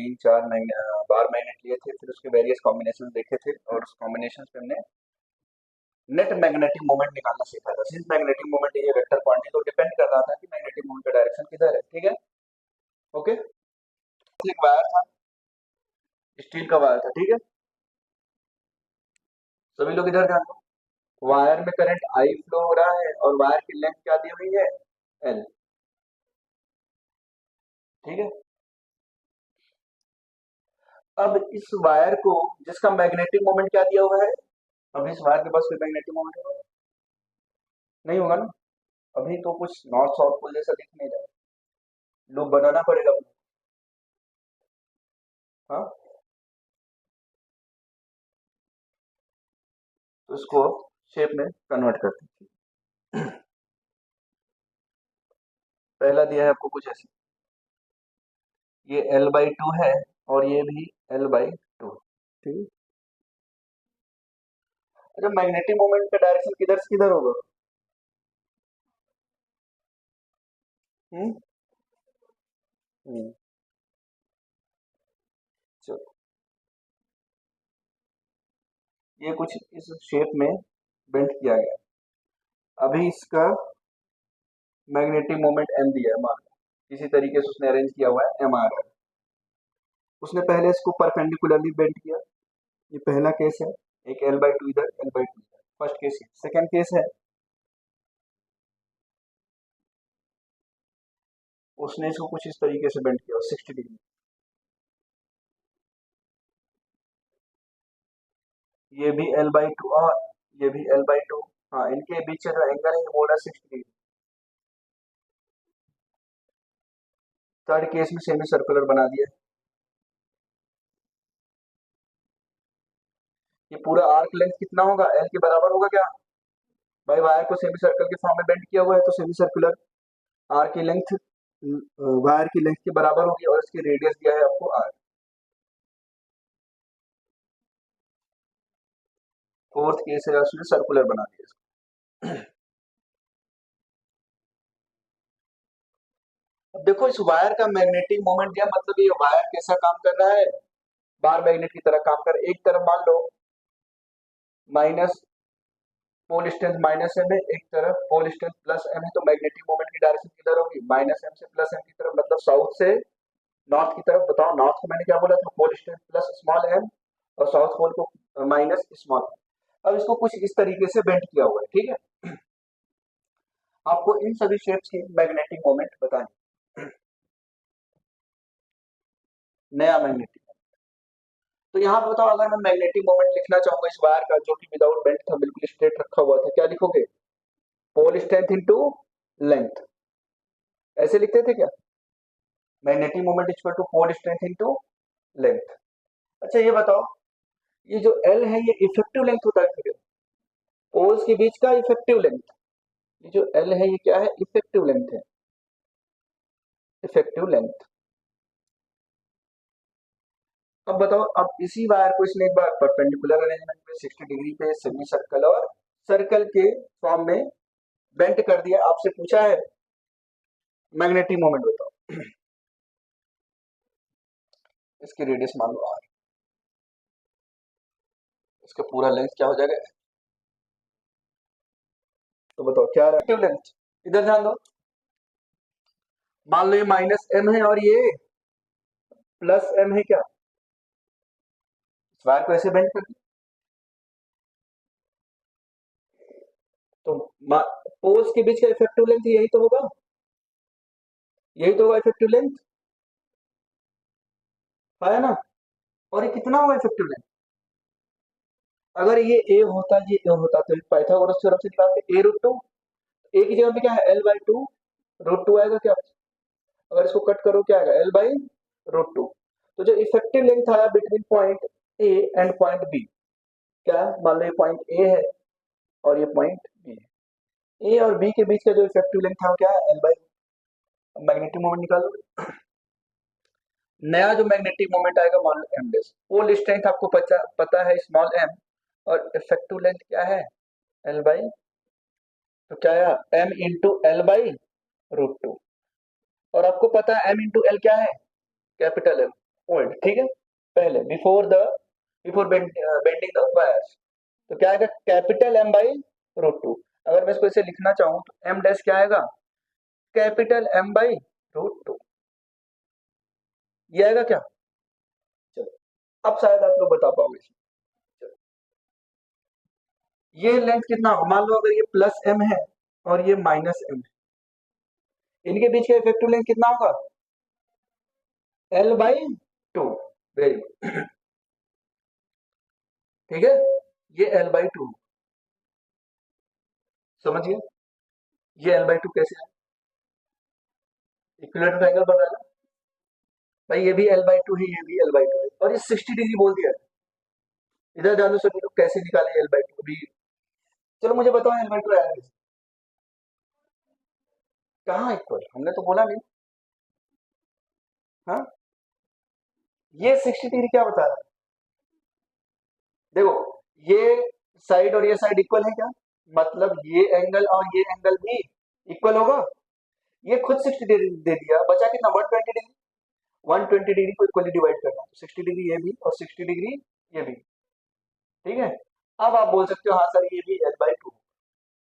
तीन चार bar magnet लिए थे, फिर उसके वेरियस कॉम्बिनेशन देखे थे और उस कॉम्बिनेशन पे हमने नेट मैग्नेटिक मोमेंट निकालना सीखा था। सिंस मैग्नेटिक मोमेंट ये वेक्टर क्वांटिटी तो डिपेंड कर रहा था कि मैग्नेटिक मोमेंट का डायरेक्शन किधर है। ठीक है, ओके। एक वायर था, स्टील का वायर था, ठीक है। सभी लोग इधर ध्यान दो। वायर में करंट आई फ्लो हो रहा है और वायर की लेंथ क्या दी हुई है, एल। ठीक है, अब इस वायर को, जिसका मैग्नेटिक मोमेंट क्या दिया हुआ है, अब इस वायर के पास कोई मैग्नेटिक मोमेंट होगा नहीं, होगा ना। अभी तो कुछ नॉर्थ साउथ पोल जैसा दिख नहीं रहा, लूप बनाना पड़ेगा अपने। हाँ, तो इसको शेप में कन्वर्ट करते हैं। पहला दिया है आपको कुछ ऐसे, ये L/2 है और ये भी L/2। ठीक है, अच्छा मैग्नेटिक मोमेंट का डायरेक्शन किधर से किधर होगा? हम्म हम्म, चलो ये कुछ इस शेप में बेंड किया गया। अभी इसका मैग्नेटिक मोमेंट m दिया है, मान लो किसी तरीके से उसने अरेंज किया हुआ है, m आ रहा है। उसने पहले इसको परपेंडिकुलरली बेंड किया, ये पहला केस है। एक L/2 इधर, L/2 इधर, फर्स्ट केस है। सेकंड केस है, उसने इसको कुछ इस तरीके से बेंड किया 60 डिग्री। ये भी L/2 और ये भी L/2। हाँ, इनके बीच का जो एंगल है ये बोल रहा है 60 डिग्री। थर्ड केस में सेमी सर्कुलर बना दिया। ये पूरा आर्क लेंथ कितना होगा, L के बराबर होगा क्या? भाई वायर को सेमी सर्कल के फॉर्म में बेंड किया हुआ है तो सेमी सर्कुलर आर की लेंथ वायर की लेंथ के बराबर होगी और इसकी रेडियस दिया है आपको आर। फोर्थ केस है, उसने सर्कुलर बना दिया इसको। अब देखो इस वायर का मैग्नेटिक मोमेंट दिया, मतलब ये वायर कैसा काम कर रहा है, बार मैग्नेट की तरह काम कर रहा है। एक तरफ मान लो minus pole strength minus M है, एक तरफ पोल स्ट्रेंथ प्लस एम है, तो मैग्नेटिक मोमेंट की डायरेक्शन किधर होगी, माइनस एम से प्लस एम की तरफ, मतलब साउथ से नॉर्थ की तरफ। बताओ नॉर्थ को मैंने क्या बोला था, pole strength plus small M, और साउथ पोल को माइनस स्मॉल एम। अब इसको कुछ इस तरीके से बेंड किया हुआ है, ठीक है। आपको इन सभी शेप्स की मैग्नेटिक मोमेंट बतानी, नया मैग्नेटिक। तो यहाँ पे बताओ, अगर मैं मैग्नेटिक मोमेंट लिखना चाहूंगा इस वायर का जो कि विदाउट बेंड था, बिल्कुल स्ट्रेट रखा हुआ था, क्या लिखोगे, पोल स्ट्रेंथ इनटू लेंथ, ऐसे लिखते थे क्या? Magnetic moment equal to pole strength into length. अच्छा ये बताओ, ये जो L है ये इफेक्टिव लेंथ होता है फिर, पोल्स के बीच का इफेक्टिव लेंथ। ये जो L है ये क्या है, इफेक्टिव लेंथ है, इफेक्टिव लेंथ। अब बताओ, अब इसी वायर को इसने एक बार परपेंडिकुलर अरेंजमेंट में 60 डिग्री पे सेमी सर्कल और सर्कल के फॉर्म में बेंट कर दिया। आपसे पूछा है मैग्नेटिक मोमेंट बताओ, इसकी रेडियस मान लो r, इसका पूरा लेंथ क्या हो जाएगा, तो बताओ क्या रिलेटिव लेंथ। इधर ध्यान दो, मान लो ये माइनस m है और ये प्लस m है, क्या इस वायर को ऐसे बेंड कर दिया तो पोल्स के बीच का इफेक्टिव लेंथ यही तो होगा, यही तो होगा इफेक्टिव लेंथ, है ना। और ये कितना होगा इफेक्टिव लेंथ, अगर ये a होता, ये a होता तो पाइथागोरस थ्योरम से निकालते a√2, a की जगह पे क्या है L/2 √2 आएगा क्या, अगर इसको कट करो क्या आएगा L/√2। तो जो इफेक्टिव लेंथ आया between point A and point B, क्या है? मान लो ये पॉइंट A है और ये पॉइंट B है, A और B के बीच का जो इफेक्टिव लेंथ था वो क्या है L/2। मैग्नेटिक मोमेंट निकालो, नया जो मैग्नेटिक मोमेंट आएगा मान लो m डेस। पोल स्ट्रेंथ आपको पता है स्मॉल m, और इफेक्टिव लेंथ क्या है L/, तो क्या है m इंटू L/√2। और आपको पता है m इंटू L क्या है, कैपिटल M। पॉइंट, ठीक है, पहले बिफोर बेंडिंग द वायर्स। तो क्या आएगा, capital M by root two. अगर मैं इसको इसे लिखना चाहूं तो एम डैश क्या आएगा, capital M by root two, ये आएगा क्या। चलो अब शायद आप लोग बता पाओगे। चलो, ये लेंथ कितना होगा, मान लो अगर ये प्लस एम है और ये माइनस एम है, इनके बीच का इफेक्टिव लेंथ कितना होगा, L by to. Very good, ठीक है, ये एल बाई टू, समझ गए। ये एल बाई टू कैसे है, इक्विलेटरल ट्रायंगल बन रहा है ना भाई, ये भी एल बाई टू है, ये भी एल बाई टू है, और ये 60 डिग्री बोल दिया है। इधर जानो सभी लोग, कैसे निकाले एल बाई टू अभी। चलो मुझे बताओ एल बाई टू आया कैसे? कहाँ इक्वल, हमने तो बोला नहीं। हाँ, ये 60 डिग्री क्या बता रहा है, देखो ये साइड और ये साइड इक्वल है क्या, मतलब ये एंगल और ये एंगल भी इक्वल होगा। ये खुद 60 डिग्री दे दिया, बचा कितना, 120 डिग्री। 120 डिग्री को इक्वली डिवाइड करना, तो 60 डिग्री ये भी और 60 डिग्री ये भी, ठीक है। अब आप बोल सकते हो हाँ सर ये भी एल बाई टू,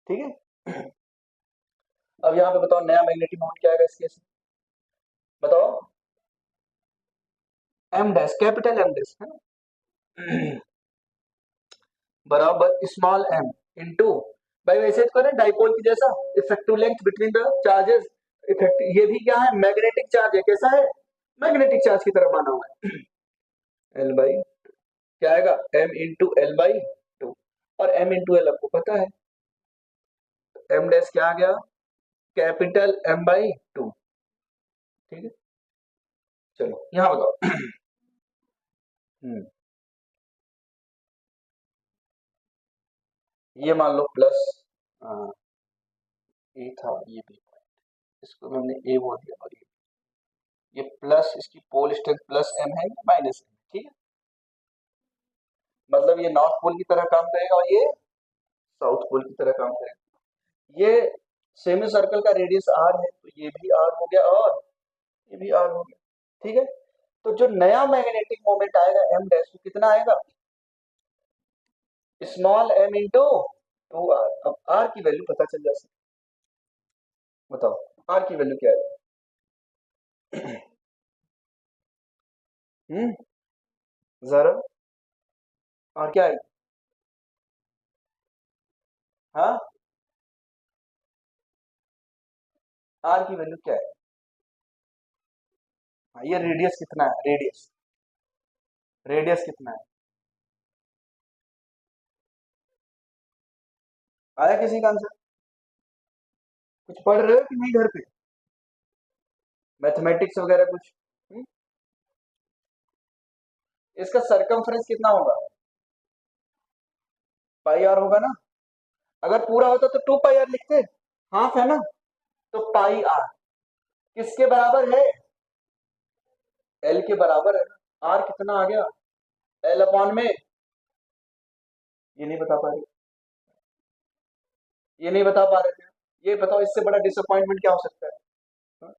ठीक है। अब यहाँ पे बताओ नया मैग्नेटिक मोमेंट क्या आएगा इस केस में, बताओ, M dash, capital M dash है ना, बराबर स्मॉल एम इनटू, भाई वैसे तो करें डाइपोल की जैसा, effective length between the charges. Effect ये भी क्या है, मैग्नेटिक चार्ज है, कैसा है, मैग्नेटिक चार्ज की तरफ बना हुआ है। एल बाई क्या आएगा, M into L by two, और एम इंटू एल आपको पता है, एम डैश क्या आ गया, कैपिटल एम बाई टू, ठीक है। चलो यहाँ बताओ, हम्म, ये मान लो प्लस ए था, ये भी इसको हमने ए बोल दिया, और ये प्लस, इसकी पोल स्ट्रेंथ प्लस एम है, माइनस एम, ठीक है। मतलब ये नॉर्थ पोल की तरह काम करेगा और ये साउथ पोल की तरह काम करेगा। ये सेमी सर्कल का रेडियस आर है, तो ये भी आर हो गया और ये भी आर हो गया, ठीक है। तो जो नया मैग्नेटिक मोमेंट आएगा एम डैश, वो कितना आएगा, small M into two R. अब आर की वैल्यू पता चल जा सकती, बताओ आर की वैल्यू क्या है। हम्म, जरा आर क्या है, हाँ, आर की वैल्यू क्या है, हाँ, ये रेडियस कितना है, रेडियस, रेडियस कितना है, आया किसी का आंसर, कुछ पढ़ रहे हो कि नहीं घर पे, मैथमेटिक्स वगैरह कुछ। हम्म? इसका सरकमफ्रेंस कितना होगा, पाई आर होगा ना, अगर पूरा होता तो 2 पाई आर लिखते, हाफ है ना, तो पाई आर किसके बराबर है, एल के बराबर है ना। आर कितना आ गया, एल अपॉन में, ये नहीं बता पा रहे, ये नहीं बता पा रहे थे, ये बताओ इससे बड़ा डिसअपॉइंटमेंट क्या हो सकता है। हाँ?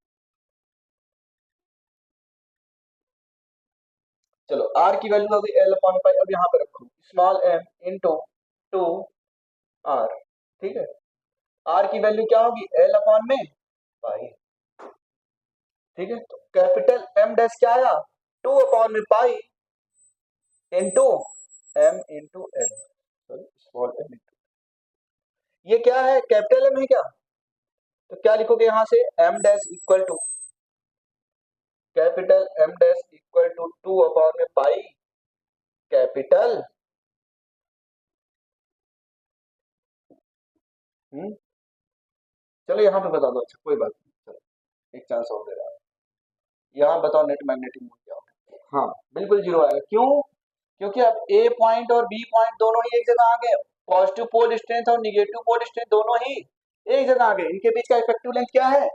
चलो आर की वैल्यू अभी एल अपॉन पाई, अब यहाँ पे रखो small M into two R, ठीक है। आर की वैल्यू क्या होगी, एल अपॉन में पाई, ठीक है। तो कैपिटल एम डैश क्या आया, 2 अपॉन में pi into M into L, sorry small M into, ये क्या है, कैपिटल एम है क्या, तो क्या लिखोगे यहां से, M dash equal to capital M dash equal to 2 upon में पाई कैपिटल, हम्म, चलो यहाँ पे बता दो, अच्छा कोई बात नहीं, चलो एक चांस और दे रहा है, यहाँ बताओ नेट मैग्नेटिक मोमेंट क्या होगा। हाँ बिल्कुल जीरो आएगा, क्यों, क्योंकि अब ए पॉइंट और बी पॉइंट दोनों ही एक जगह आ गए, पॉजिटिव पोल स्ट्रेंथ और निगेटिव पोल स्ट्रेंथ दोनों ही एक जगह आ गए, इनके बीच का इफेक्टिव लेंथ क्या है,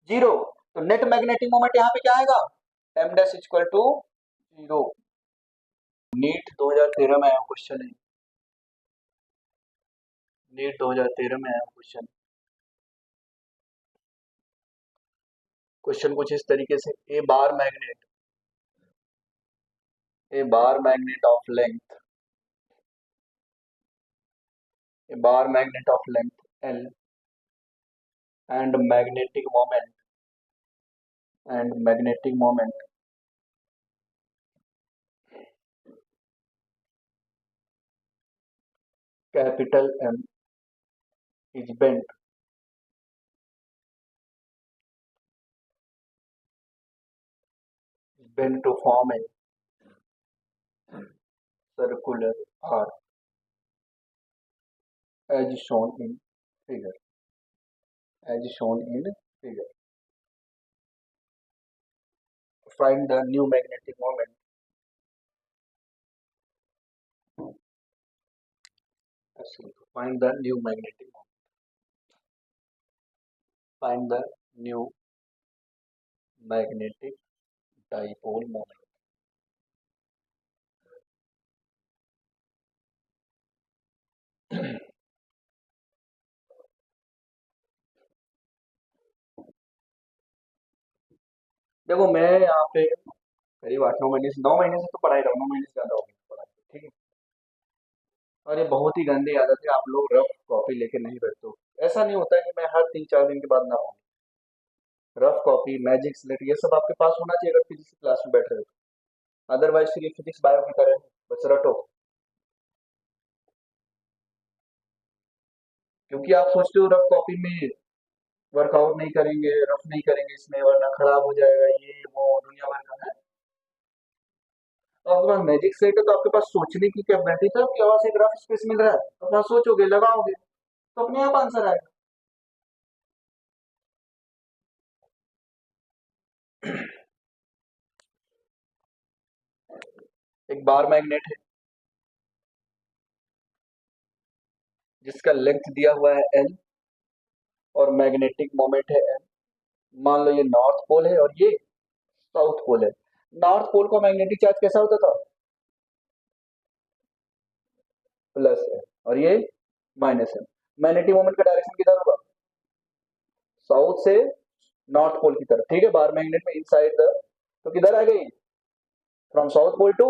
जीरो। तो नेट मैग्नेटिक मोमेंट यहाँ पे क्या आएगा, M dash equal to zero. NEET 2013 में आया क्वेश्चन है, नीट 2013 में आया क्वेश्चन। क्वेश्चन कुछ इस तरीके से, a bar magnet a bar magnet of length L and magnetic moment capital M is bent to form a circular arc as shown in figure. As shown in figure. Find the new magnetic moment. Find the new magnetic moment. Find the new magnetic dipole moment. देखो मैं यहाँ पे करीब 8-9 महीने से 9 महीने से तो पढ़ाई रहा हूँ, 9 महीने से ज्यादा हो गई पढ़ाई, ठीक है। और ये बहुत ही गंदी आदत है, आप लोग रफ कॉपी लेके नहीं बैठते हो। ऐसा नहीं होता है कि मैं हर 3-4 दिन के बाद ना हूँ। रफ कॉपी, मैजिक स्लेट, ये सब आपके पास होना चाहिए अगर फिजिक्स क्लास में बैठ रहे हो। अदरवाइज फिर ये फिजिक्स बायो की तरह है, बस रटो। क्योंकि आप सोचते हो रफ कॉपी में वर्कआउट नहीं करेंगे, रफ नहीं करेंगे इसमें वरना खराब हो जाएगा, ये वो दुनिया भर का है। तो आपके पास मैजिक सेट है तो आपके पास सोचने की कैपेबिलिटी है, आपके पास एक रफ स्पेस मिल रहा है तो अपना सोचोगे, लगाओगे तो अपने आप आंसर आएगा। एक बार मैग्नेट है जिसका लेंथ दिया हुआ है L और मैग्नेटिक मोमेंट है M। मान लो ये नॉर्थ पोल है और ये साउथ पोल है। नॉर्थ पोल का मैग्नेटिक चार्ज कैसा होता था? प्लस है और ये माइनस है। मैग्नेटिक मोमेंट का डायरेक्शन किधर होगा? साउथ से नॉर्थ पोल की तरफ, ठीक है। बार मैग्नेट में इनसाइड द, तो किधर आ गई? From south pole to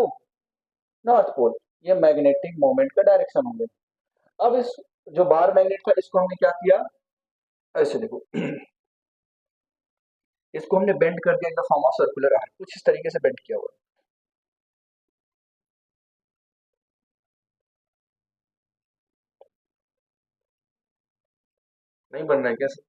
north pole. ये मैग्नेटिक मोमेंट का डायरेक्शन हो गया। अब इस जो बार मैग्नेट था इसको हमने क्या किया, ऐसे देखो इसको हमने बेंड कर दिया in the form of circular arc, कुछ इस तरीके से बेंड किया हुआ। नहीं बन रहा है कैसे?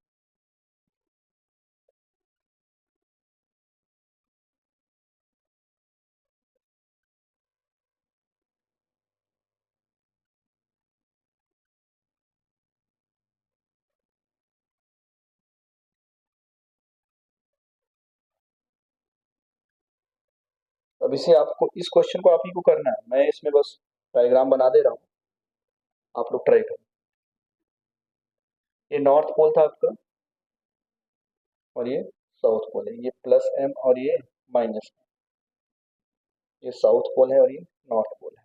अब इसे आपको, इस क्वेश्चन को आप ही को करना है, मैं इसमें बस डायग्राम बना दे रहा हूँ, आप लोग ट्राई करो। ये नॉर्थ पोल था आपका और ये साउथ पोल है, ये प्लस एम और ये माइनस एम। ये साउथ पोल है और ये नॉर्थ पोल है।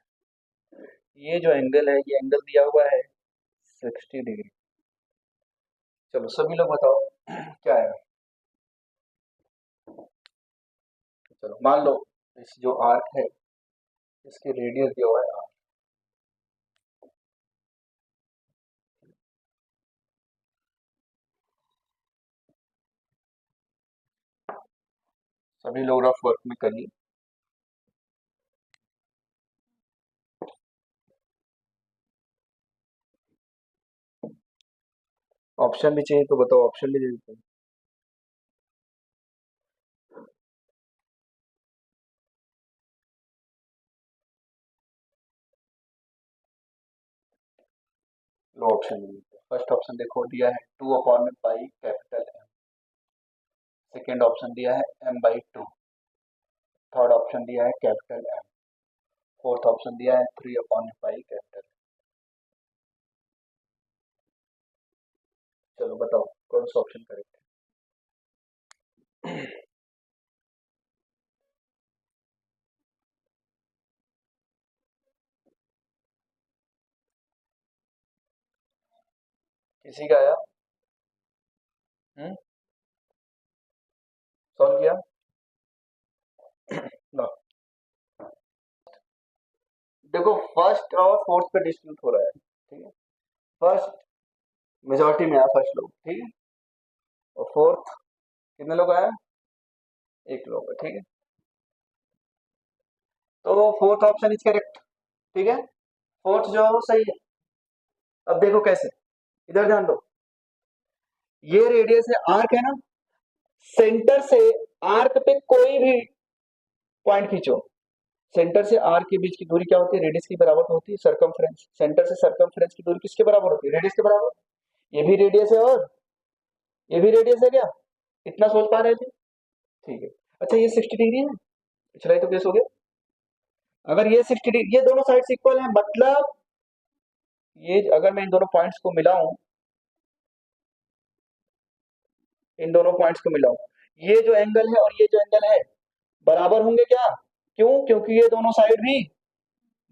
ये जो एंगल है ये एंगल दिया हुआ है 60 डिग्री। चलो सभी लोग बताओ क्या है। चलो मान लो इस जो आर्क है इसकी रेडियस दिया हुआ है R। सभी लोग रफ वर्क में करिए। ऑप्शन भी चाहिए तो बताओ, ऑप्शन भी दे देते हैं। लो ऑप्शन भी देते हैं। फर्स्ट ऑप्शन देखो दिया है 2/पाई कैपिटल M। सेकेंड ऑप्शन दिया है M/2। थर्ड ऑप्शन दिया है कैपिटल M। फोर्थ ऑप्शन दिया है 3/पाई कैपिटल। चलो बताओ कौन सा ऑप्शन करेक्ट है। किसी का आया? सॉल्व किया? लो देखो फर्स्ट और फोर्थ पे डिस्ट्रीब्यूट हो रहा है, ठीक है। फर्स्ट मेजोरिटी में आया फर्स्ट लोग, ठीक है, और फोर्थ कितने लोग आया, एक लोग, ठीक है। तो फोर्थ ऑप्शन इज करेक्ट, ठीक है, फोर्थ जो है वो सही है। अब देखो कैसे, इधर ध्यान दो, ये रेडियस है आर्क है ना, सेंटर से आर्क पे कोई भी पॉइंट खींचो, सेंटर से आर्क के बीच की दूरी क्या होती है, रेडियस की बराबर तो होती है सरकमफ्रेंस। सेंटर से सरकमफ्रेंस की दूरी किसके बराबर होती है, रेडियस के बराबर। ये भी रेडियस है और ये भी रेडियस है क्या, इतना सोच पा रहे थे, ठीक है। अच्छा ये 60 डिग्री है, पिछला ही तो केस हो गया। अगर ये 60 डिग्री, ये दोनों साइड इक्वल है, मतलब ये अगर मैं इन दोनों पॉइंट्स को मिलाऊं, इन दोनों पॉइंट्स को मिलाऊं, ये जो एंगल है और ये जो एंगल है बराबर होंगे क्या, क्यों, क्योंकि ये दोनों साइड भी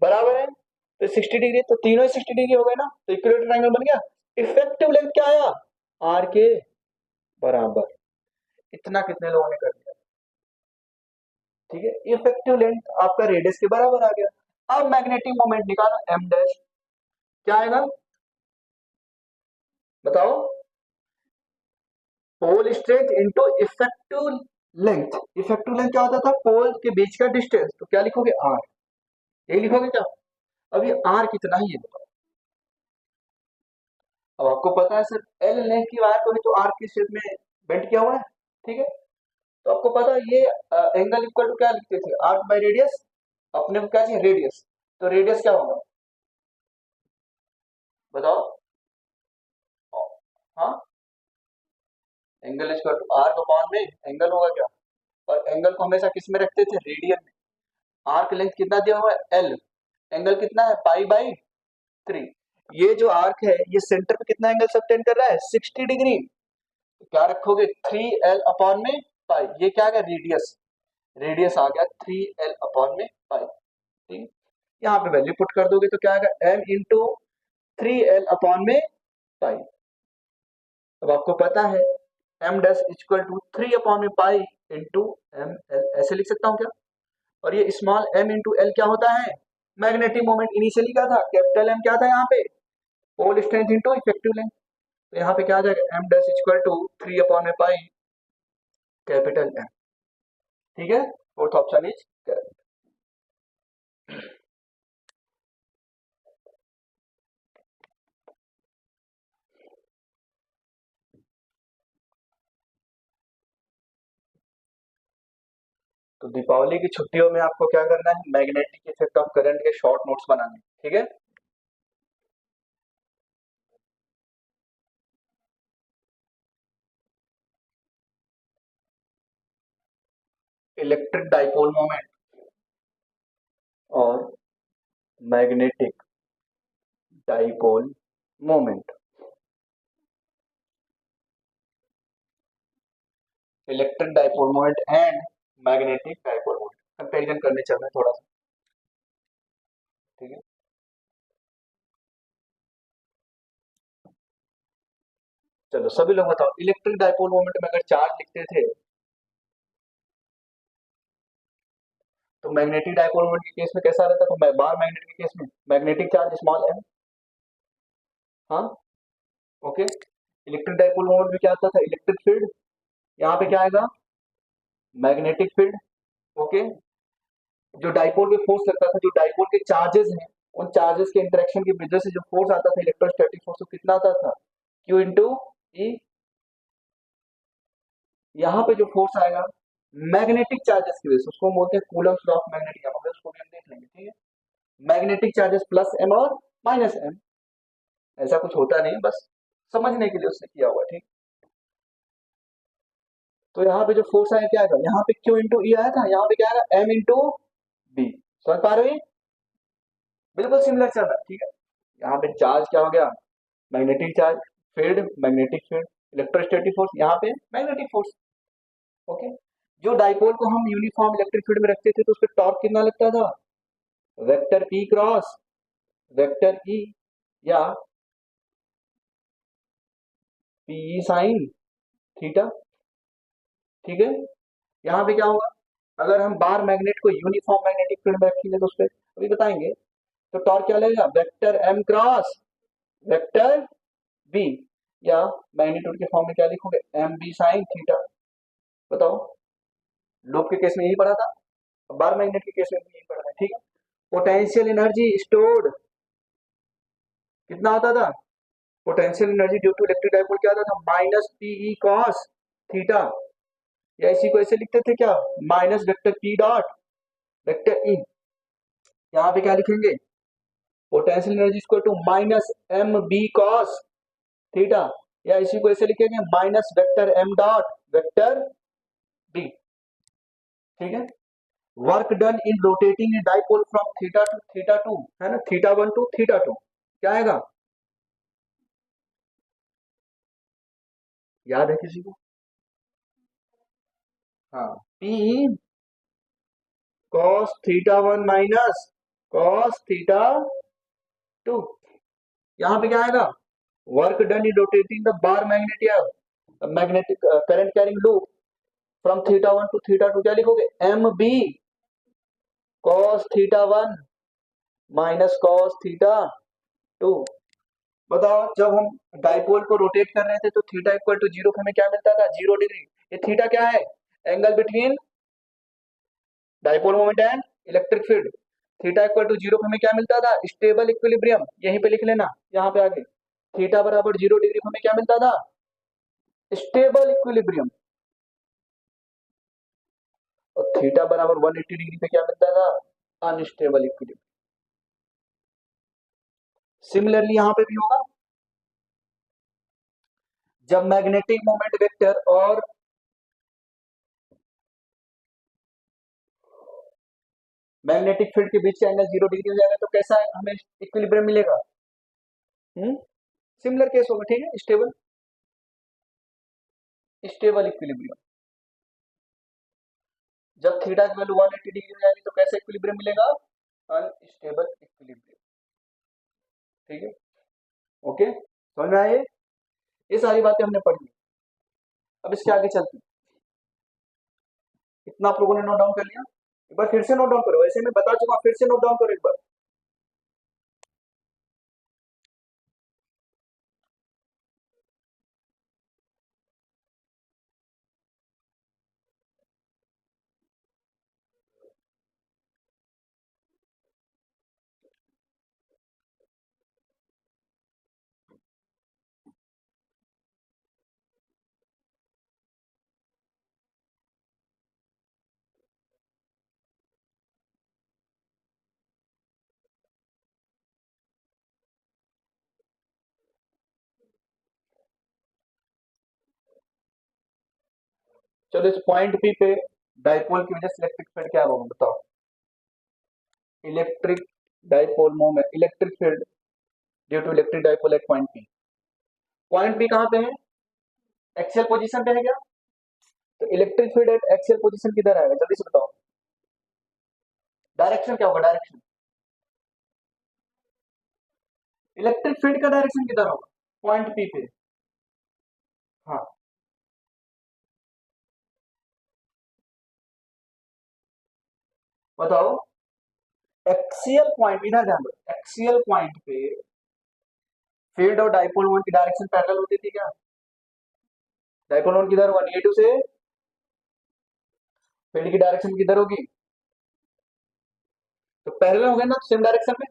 बराबर है। तो 60 डिग्री, तो तीनों ही 60 डिग्री हो गए ना, तो इक्विलेटरल ट्रायंगल बन गया। इफेक्टिव लेंथ क्या आया, आर के बराबर। इतना कितने लोगों ने कर दिया, ठीक है। इफेक्टिव लेंथ आपका रेडियस के बराबर आ गया। अब मैग्नेटिक मोमेंट निकालो, एम डैश क्या आएगा, बताओ, pole strength into effective length. Effective length क्या होता था, पोल के बीच का डिस्टेंस, तो क्या लिखोगे, आर, यही लिखोगे क्या। अब ये आर कितना ही है बताओ। अब आपको पता है सर एल लेंथ की वायर को भी तो आर के शेप में बेंड किया हुआ है, ठीक है। तो आपको पता है ये एंगल इक्वल टू क्या लिखते थे, आर्क बाय रेडियस। अपने को क्या चाहिए, रेडियस, तो रेडियस क्या होगा बताओ, हाँ, angle equal to arc upon में एंगल होगा क्या, और एंगल को हमेशा किस में रखते थे, रेडियन में। आर्क लेंथ कितना दिया हुआ है, एल, एंगल कितना है, पाई बाई 3। ये जो आर्क है ये सेंटर पे कितना एंगल सबटेंड कर रहा है, 60 डिग्री। तो क्या रखोगे, 3l अपॉन में पाई, ये क्या आ गया, रेडियस, रेडियस आ गया 3l अपॉन में पाई, ठीक। यहाँ पे वैल्यू पुट कर दोगे तो क्या आएगा, m इंटू 3l अपॉन में पाई। अब आपको पता है m dash equal to 3 upon में पाई इंटू एम एल, ऐसे लिख सकता हूँ क्या। और ये स्मॉल m इंटू एल क्या होता है, मैग्नेटिक मोमेंट। इनिशियली क्या था, कैपिटल M क्या था यहाँ पे, pole strength into effective length. तो यहाँ पे क्या आ जाएगा, m dash equal to 3 upon में पाई कैपिटल M, ठीक है। Fourth option is correct. तो दीपावली की छुट्टियों में आपको क्या करना है, मैग्नेटिक इफेक्ट ऑफ करंट के शॉर्ट नोट्स बनाने, ठीक है। इलेक्ट्रिक डाइपोल मोमेंट और magnetic dipole moment, electric dipole moment and magnetic dipole moment comparison करने चल रहे हैं थोड़ा सा, ठीक है। चलो सभी लोग बताओ, इलेक्ट्रिक डाइपोल मोमेंट में अगर चार्ज लिखते थे तो मैग्नेटिक डाइपोल मोमेंट के केस में कैसा रहता, तो बार मैग्नेट के केस में मैग्नेटिक चार्ज स्मॉल m, हाँ, ओके। इलेक्ट्रिक डाइपोल मोमेंट में क्या आता था, इलेक्ट्रिक फील्ड, यहाँ पे क्या आएगा, मैग्नेटिक फील्ड, ओके। जो डाइपोल पे फोर्स लगता था, जो डाइपोल के चार्जेस हैं, उन चार्जेस के इंटरेक्शन की वजह से जो फोर्स आता था, इलेक्ट्रोस्टैटिक फोर्स, तो कितना आता था, Q इंटू ई। यहाँ पे जो फोर्स आएगा मैग्नेटिक चार्जेस की वजह से, उसको हम बोलते हैं कूलम्स लॉ ऑफ मैग्नेटिक, उसको भी हम देख लेंगे, ठीक है। मैग्नेटिक चार्जेस प्लस m और माइनस m, ऐसा कुछ होता नहीं, बस समझने के लिए उसने किया हुआ, ठीक। तो यहाँ पे जो फोर्स आया क्या आएगा, यहाँ पे Q इंटू ई आया था, यहाँ पे क्या आएगा, m इंटू बी। समझ पा रहे हो, बिल्कुल सिमिलर चल रहा है, ठीक है। यहाँ पे चार्ज क्या हो गया, magnetic charge, field magnetic field, electrostatic force, यहाँ पे मैग्नेटिक फोर्स, ओके। जो डाइपोल को हम यूनिफॉर्म इलेक्ट्रिक फील्ड में रखते थे तो उस पर टॉर्क कितना लगता था, vector E cross vector E या पी साइन थीटा, ठीक है। यहाँ पे क्या होगा, अगर हम बार मैग्नेट को यूनिफॉर्म मैग्नेटिक फील्ड में रखेंगे तो उस पर अभी बताएंगे, तो टॉर्क क्या लगेगा, vector M cross vector B, या मैग्नीट्यूड के फॉर्म में क्या लिखोगे, एम बी साइन थीटा। बताओ, लूप के केस में यही पढ़ा था, बार मैग्नेट के केस में भी यही पढ़ा है, ठीक है। पोटेंशियल एनर्जी स्टोर्ड कितना आता था, potential energy due to electric dipole क्या आता था, माइनस पीई कॉस थीटा, या इसी को ऐसे लिखते थे क्या, minus vector P dot vector E. यहाँ पे क्या लिखेंगे, potential energy equal to minus M B cos theta, या इसी को ऐसे लिखेंगे minus vector M dot vector B, ठीक है। Work done in rotating a dipole from theta to theta two, है ना, theta one to theta two, क्या आएगा, याद है किसी को, हाँ, P cos theta one minus cos theta two. यहाँ पे क्या आएगा, work done in rotating the bar magnet या magnetic current carrying loop from theta one to theta two, क्या लिखोगे, M B cos theta one minus cos theta two. बताओ, जब हम डाइपोल को रोटेट कर रहे थे तो थीटा इक्वल टू जीरो हमें क्या मिलता था, 0 डिग्री। ये थीटा क्या है, angle between dipole moment and electric field. Theta equal to zero हमें क्या मिलता था, स्टेबल इक्विलिब्रियम, यहीं पे लिख लेना, यहाँ पे आगे थीटा बराबर 0 डिग्री हमें क्या मिलता था, स्टेबल इक्विलिब्रियम। और थीटा बराबर 180 डिग्री पे क्या मिलता था, अनस्टेबल इक्विलिब्रियम। सिमिलरली यहाँ पे भी होगा, जब मैग्नेटिक मोमेंट वेक्टर और मैग्नेटिक फील्ड के बीच का एंगल 0 डिग्री हो जाएगा तो कैसा हमें इक्विलिब्रियम मिलेगा, सिमिलर केस होगा, ठीक है, स्टेबल स्टेबल इक्विलिब्रियम। जब थीटा की वैल्यू 180 डिग्री हो जाएगी तो कैसा इक्विलिब्रियम मिलेगा, अनस्टेबल इक्विलिब्रियम, ठीक है, ओके, समझ में आए, ये सारी बातें हमने पढ़ी। अब इसके आगे चलते हैं, इतना आप लोगों ने नोट डाउन कर लिया, एक बार फिर से नोट डाउन करो, वैसे मैं बता चुका, फिर से नोट डाउन करो एक बार। चलो, इस पॉइंट पी पे डाइपोल की वजह से इलेक्ट्रिक फील्ड क्या होगा बताओ, electric dipole moment, electric field due to electric dipole at point P. Point P कहाँ पे है, एक्सियल पोजीशन पे है क्या, तो electric field at axial position किधर आएगा, जल्दी से बताओ, डायरेक्शन क्या होगा, डायरेक्शन, इलेक्ट्रिक फील्ड का डायरेक्शन किधर होगा, पॉइंट पी पे, हाँ, बताओ, एक्सियल पॉइंट, इधर ध्यान दो, एक्सियल पॉइंट पे फील्ड और डाइपोल मोमेंट की डायरेक्शन पैरेलल होती थी क्या, डाइपोल मोमेंट किधर होगा, नेगेटिव से, फील्ड की डायरेक्शन किधर होगी, तो पैरेलल हो गए ना, सेम डायरेक्शन में।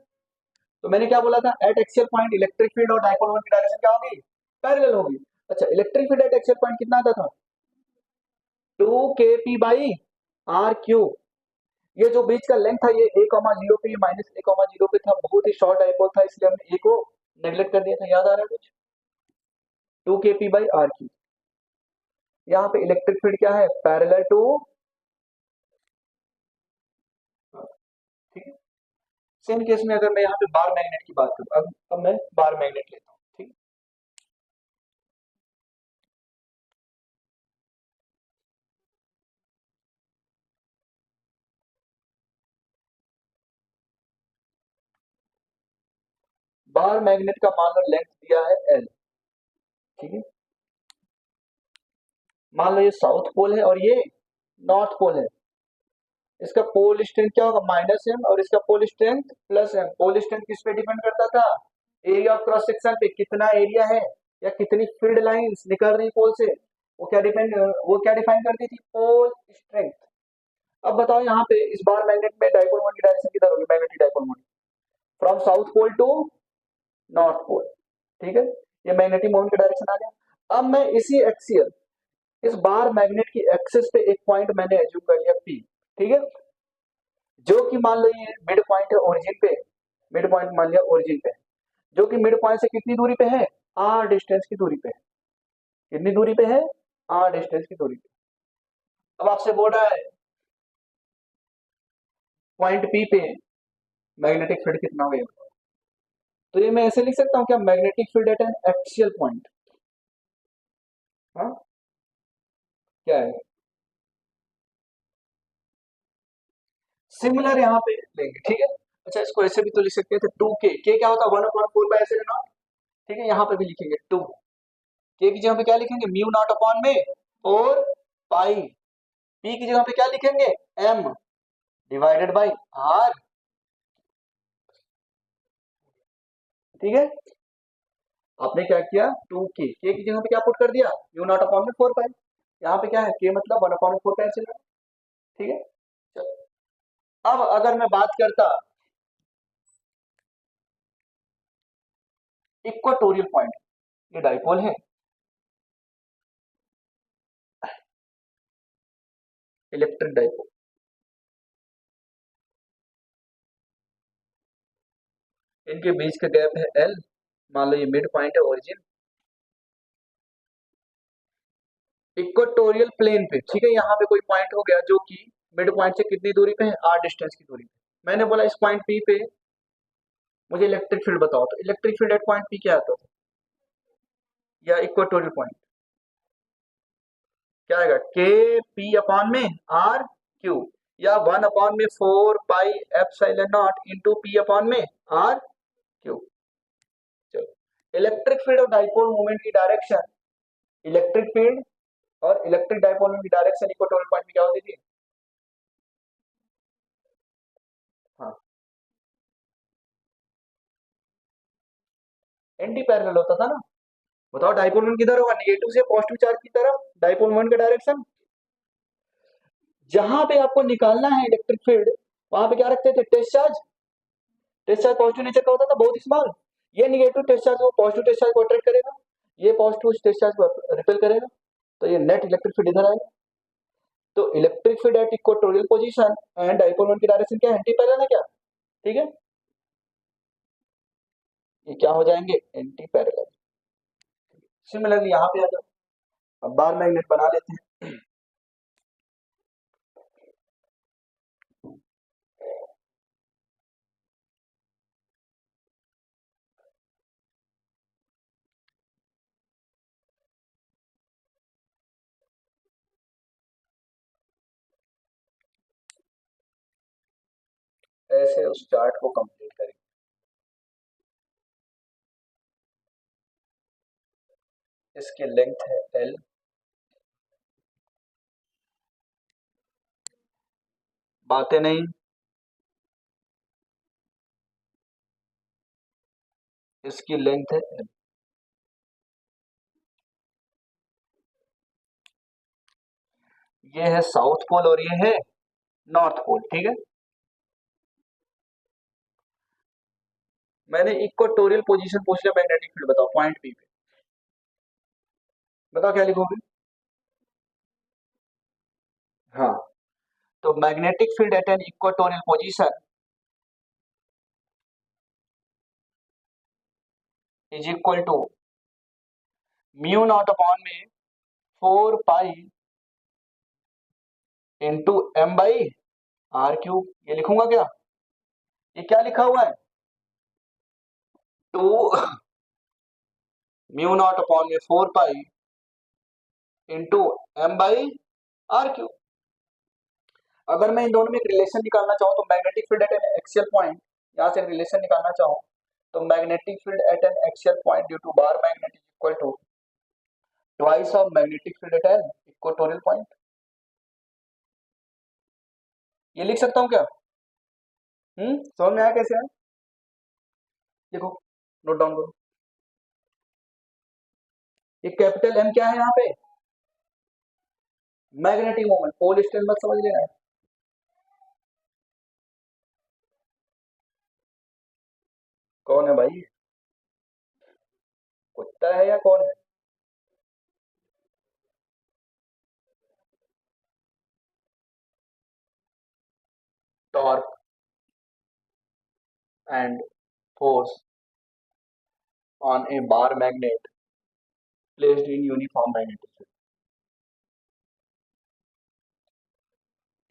तो मैंने क्या बोला था, eight axial point electric field और डाइपोल मोमेंट की डायरेक्शन क्या होगी, पैरेलल होगी। अच्छा, electric field at axial point कितना आता था, 2 kp/r क्यू। ये जो बीच का लेंथ था ये a,0 पे, माइनस a,0 पे था, बहुत ही शॉर्ट डाइपोल था, इसलिए हमने a को नेग्लेक्ट कर दिया था, याद आ रहा है कुछ, 2 kp/r क्यू। यहाँ पे इलेक्ट्रिक फील्ड क्या है, पैरेलल टू, ठीक है। सेम केस में अगर मैं यहाँ पे बार मैग्नेट की बात करूँ, अब मैं बार मैग्नेट लेता हूँ, ठीक, बार मैग्नेट का मान लो लेंथ दिया है एल, ठीक है, मान लो ये साउथ पोल है और ये नॉर्थ पोल है, इसका पोल स्ट्रेंथ क्या होगा, -m, और इसका pole strength +m। Pole strength किस पे डिपेंड करता था, एरिया ऑफ क्रॉस सेक्शन पे, कितना एरिया है या कितनी फील्ड लाइंस निकल रही पोल से, वो क्या डिफाइन करती थी, पोल स्ट्रेंथ। अब बताओ यहाँ पे इस बार मैग्नेट में डाइपोल मोमेंट की डायरेक्शन किधर होगी, magnetic dipole moment from south pole to north pole, ठीक है, ये मैग्नेटिक मोमेंट की डायरेक्शन आ गया। अब मैं इसी एक्सियल, इस बार मैग्नेट की एक्सिस पे एक पॉइंट मैंने एज्यूम कर लिया P, ठीक है, जो कि मान लो ये मिड पॉइंट है ओरिजिन पे, मिड पॉइंट मान लिया ओरिजिन पे, जो कि मिड पॉइंट से कितनी दूरी पे है, r डिस्टेंस की दूरी पे है, कितनी दूरी पे है, r डिस्टेंस की दूरी पे। अब आपसे बोल रहा है पॉइंट P पे मैग्नेटिक फील्ड कितना होगा, तो ये मैं ऐसे लिख सकता हूँ क्या, magnetic field at an axial point, हाँ क्या है, सिमिलर यहाँ पे लेंगे, ठीक है। अच्छा इसको ऐसे भी तो लिख सकते थे 2k, क्या होता है 1/4 ठीक है, यहाँ पे भी लिखेंगे 2, के की जगह पे क्या लिखेंगे, म्यू नॉट अपॉन में 4 पाई, पी की जगह पे क्या लिखेंगे, m डिवाइडेड बाई r, ठीक है। आपने क्या किया, 2k की जगह पे क्या पुट कर दिया, म्यू नॉट अपॉन में 4 पाई, यहाँ पे क्या है k मतलब 1/4 से, ठीक है। चलो अब अगर मैं बात करता इक्वाटोरियल पॉइंट, ये डाइपोल है, इलेक्ट्रिक डाइपोल, इनके बीच का गैप है L, मान लो ये मिड पॉइंट है ओरिजिन, इक्वेटोरियल प्लेन पे, ठीक है, यहाँ पे कोई पॉइंट हो गया जो कि मिड पॉइंट से कितनी दूरी पे है, r डिस्टेंस की दूरी पे। मैंने बोला इस पॉइंट P पे मुझे इलेक्ट्रिक फील्ड बताओ, तो electric field eight point P क्या आता था, या इक्वेटोरियल पॉइंट क्या आएगा, के पी अपॉन में आर क्यू, या 1/4 pi epsilon not into P upon में आर क्यू। चलो इलेक्ट्रिक फील्ड और डाइपोल मूवमेंट की डायरेक्शन, इलेक्ट्रिक फील्ड और इलेक्ट्रिक डाइपोल मूवमेंट की डायरेक्शन इक्वेटोरियल पॉइंट में क्या होती थी, हाँ एंटी पैरेलल होता था ना। बताओ डाइपोल मोमेंट किधर होगा, नेगेटिव से पॉजिटिव चार्ज की तरफ डाइपोल मोमेंट का डायरेक्शन। जहां पे आपको निकालना है इलेक्ट्रिक फील्ड, वहां पे क्या रखते थे, test charge, test charge positive nature का होता था, बहुत स्मॉल, ये निगेटिव टेस्ट चार्ज को पॉजिटिव टेस्ट चार्ज को अट्रैक्ट करेगा, ये पॉजिटिव टेस्ट चार्ज को रिपेल करेगा, तो ये नेट इलेक्ट्रिक फील्ड इधर आएगा। तो electric field at equatorial position and dipole moment की डायरेक्शन क्या है, एंटी पैरेलल है क्या, ठीक है, ये क्या हो जाएंगे, एंटी पैरेलल। सिमिलरली यहाँ पे आ जाओ, अब बार मैग्नेट बना लेते हैं। ऐसे उस चार्ट को कंप्लीट करेंगे, इसकी लेंथ है L, बातें नहीं, इसकी लेंथ है L, ये है साउथ पोल और ये है नॉर्थ पोल, ठीक है। मैंने इक्वेटोरियल पोजीशन पूछ लिया, मैग्नेटिक फील्ड बताओ पॉइंट P पे, बताओ क्या लिखोगे, हाँ, तो magnetic field at an equatorial position is equal to mu naught upon में 4 pi into M by R cube, ये लिखूंगा क्या, ये क्या लिखा हुआ है, 2 म्यू नॉट अपॉन में 4 pi into M by R cube. अगर मैं इन दोनों में एक रिलेशन निकालना चाहूँ तो magnetic field at an axial point, यहाँ से रिलेशन निकालना चाहूँ तो magnetic field at an axial point due to bar magnet is equal to twice of magnetic field at an equatorial point. ये लिख सकता हूँ क्या? समझ में आया कैसे है? देखो, नोट डाउन करो। ये कैपिटल एम क्या है यहाँ पे? Magnetic moment. पोल स्ट्रेन मत समझ लेना। कौन है भाई? कुत्ता है या कौन है? Torque and force on a bar magnet placed in uniform magnetic field.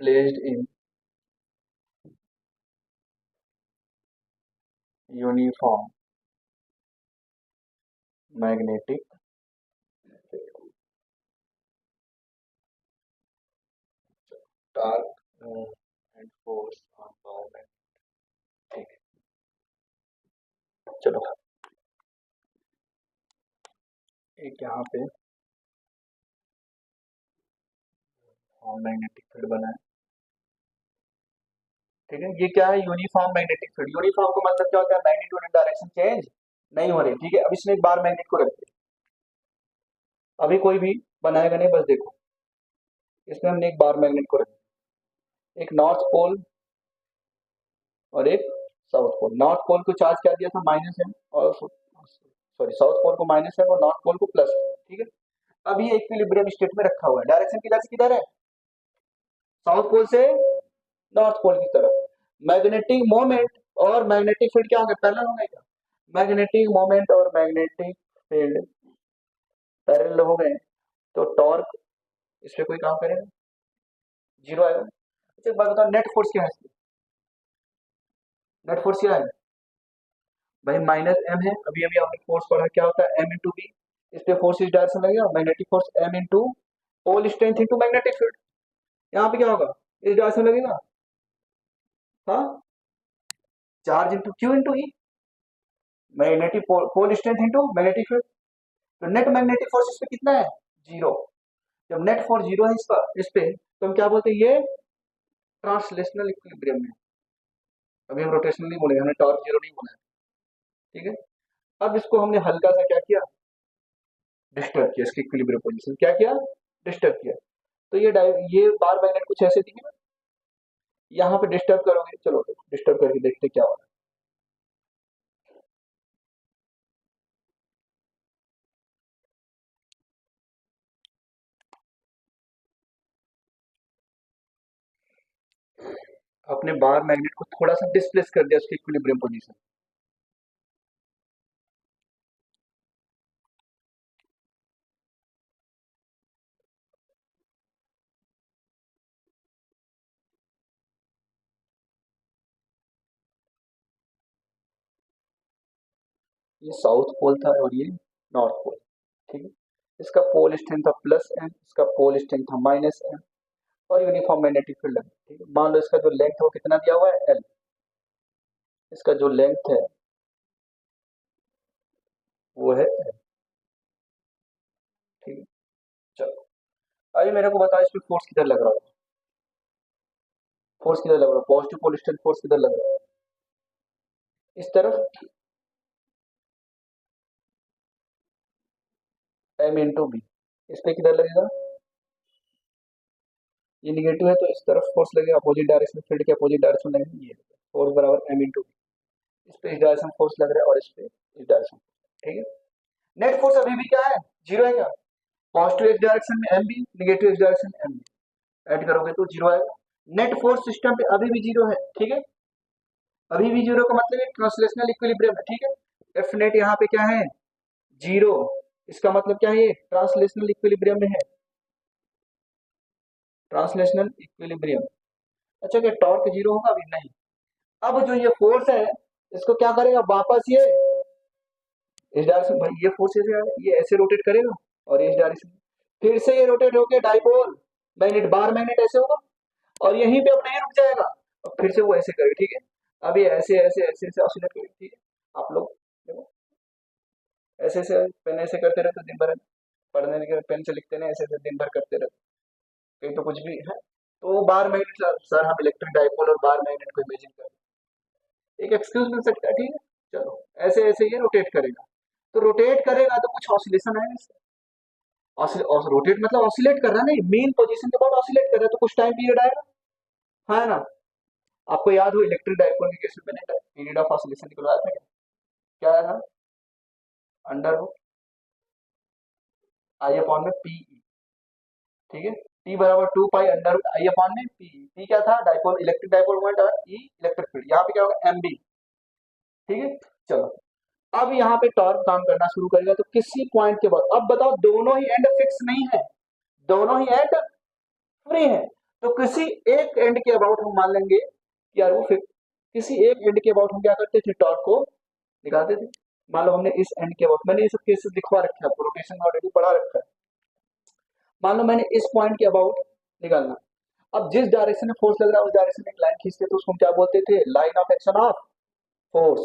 Placed in uniform magnetic field. Torque and force on bar magnet. ठीक है, चलो एक यहाँ पे मैग्नेटिक फील्ड बना है। ठीक है, ये क्या है? Uniform magnetic field. यूनिफॉर्म का मतलब क्या होता है? मैग्नीट्यूड एंड डायरेक्शन चेंज नहीं हो रही। ठीक है, अब इसमें एक बार मैग्नेट को रखते हैं। अभी कोई भी बनाएगा नहीं, बस देखो। इसमें हमने एक बार मैग्नेट को रखा, एक नॉर्थ पोल और एक साउथ पोल। नॉर्थ पोल को चार्ज क्या दिया था? -m, और सॉरी साउथ पोल को -m और नॉर्थ पोल को +m। ठीक है, अब ये इक्विलिब्रियम स्टेट में रखा हुआ है। डायरेक्शन किधर से किधर है? साउथ पोल से नॉर्थ पोल की तरफ। मैग्नेटिक मोमेंट और मैग्नेटिक फील्ड क्या होंगे? पैरेलल होंगे क्या? मैग्नेटिक मोमेंट और मैग्नेटिक फील्ड पैरेलल हो गए तो टॉर्क इस पे कोई काम करेगा? 0 आएगा। अच्छा एक बात बताओ, नेट फोर्स क्या है? नेट फोर्स क्या है भाई? -m है। अभी अभी आपने फोर्स पढ़ा, क्या होता है? m×b। इस पे फोर्स इस डायरेक्शन लगेगा, magnetic force m × pole strength into magnetic field. यहाँ पे क्या होगा? इस डायरेक्शन लगेगा। हाँ, charge into Q into E, magnetic pole strength into magnetic field. तो नेट मैग्नेटिक फोर्स इस पे कितना है? 0। जब नेट फोर्स 0 है इस पे, तो हम क्या बोलते हैं? ये ट्रांसलेशनल इक्विलिब्रियम में। अभी हम रोटेशनल नहीं बोले, हमने टॉर्क 0 नहीं बोला है। ठीक है, अब इसको हमने हल्का सा क्या किया? डिस्टर्ब किया। इसकी इक्विलिब्रियम पोजीशन क्या किया? डिस्टर्ब किया। तो ये बार मैग्नेट कुछ ऐसे दिखेगा। यहाँ पे डिस्टर्ब करोगे, चलो डिस्टर्ब करके देखते क्या होगा। अपने बार मैग्नेट को थोड़ा सा डिस्प्लेस कर दिया उसकी इक्विलिब्रियम पोजीशन। ये साउथ पोल था और ये नॉर्थ पोल। ठीक है, इसका पोल स्ट्रेंथ था +m, इसका पोल स्ट्रेंथ था -m, और यूनिफॉर्म मैग्नेटिक फील्ड है। ठीक है, मान लो इसका जो लेंथ है वो कितना दिया हुआ है? l। इसका जो लेंथ है वो है l। ठीक है, चलो अभी मेरे को बताओ, इस पे फोर्स किधर लग रहा है? फोर्स किधर लग रहा है? पॉजिटिव पोल स्ट्रेंथ फोर्स किधर लग रहा है? इस तरफ m×b। इस पे किधर लगेगा? ये निगेटिव है तो इस तरफ फोर्स लगेगा, अपोजिट डायरेक्शन, फील्ड के अपोजिट डायरेक्शन लगेगा। ये फोर्स बराबर m×b। इस पे इस डायरेक्शन फोर्स लग रहा है और इस पे इस डायरेक्शन। ठीक है, नेट फोर्स अभी भी क्या है? 0 है क्या? पॉजिटिव एक्स डायरेक्शन में M B, negative X direction में एम बी, ऐड करोगे तो 0 आएगा। नेट फोर्स सिस्टम पे अभी भी 0 है। ठीक है, अभी भी 0 का मतलब ट्रांसलेशनल इक्विलिब्रियम है। ठीक है, एफ नेट यहाँ पे क्या है? 0। इसका मतलब क्या है? ये ट्रांसलेशनल इक्विलिब्रियम में है, ट्रांसलेशनल इक्विलिब्रियम। अच्छा क्या टॉर्क 0 होगा? अभी नहीं। अब जो ये फोर्स है इसको क्या करेगा? वापस ये इस डायरेक्शन, भाई ये फोर्स ये ऐसे रोटेट करेगा और ये इस डायरेक्शन, फिर से ये रोटेट होके डाइपोल मैग्नेट बार मैग्नेट ऐसे होगा और यहीं पे अपना ये रुक जाएगा और फिर से वो ऐसे करेगा। ठीक है, अब ये ऐसे ऐसे ऐसे ऐसे ऑसिलेट करेगा। ठीक है, आप लोग देखो, ऐसे ऐसे पेन ऐसे करते रहते दिन भर, पढ़ने के पेन से लिखते नहीं, ऐसे ऐसे दिन भर करते रहते, कहीं तो कुछ भी है तो वो बार मैग्नेट, सर हम इलेक्ट्रिक डाइपोल और बार मैग्नेट को इमेजिन कर, एक एक्सक्यूज मिल सकता है, ठीक है। चलो, ऐसे ऐसे ये रोटेट करेगा, तो रोटेट करेगा तो कुछ ऑसिलेशन आएगा इससे। रोटेट मतलब ऑसिलेट कर रहा है, नहीं मेन पोजीशन के बाद ऑसिलेट कर रहा है, तो कुछ टाइम पीरियड आएगा, हाँ है ना। आपको याद हो इलेक्ट्रिक डाइपोल के केस में मैंने पीरियड ऑफ ऑसिलेशन निकलवाया था, क्या आया था, अंडर रूट आई अपॉन में पी, ठीक है, टी बराबर 2 pi under root I upon में पी। पी क्या था, डाइपोल, इलेक्ट्रिक डाइपोल मोमेंट और ई इलेक्ट्रिक फील्ड, यहाँ पे क्या होगा एम बी, ठीक है। चलो, अब यहाँ पे टॉर्क काम करना शुरू करेगा, तो किसी पॉइंट के बाद, अब बताओ दोनों ही एंड फिक्स नहीं है, दोनों ही एंड फ्री है, तो किसी एक एंड के अबाउट हम मान लेंगे कि यार वो फिक्स, किसी एक एंड के अबाउट हम क्या करते थे, टॉर्क को निकालते थे। मान लो हमने इस एंड के अबाउट, मैंने ये सब केसेस लिखवा रखा है, रोटेशन में ऑलरेडी पढ़ा रखा है। मान लो मैंने इस पॉइंट के अबाउट निकालना, अब जिस डायरेक्शन में फोर्स लग रहा है उस डायरेक्शन में एक लाइन खींचते तो उसको हम क्या बोलते थे, line of action of force.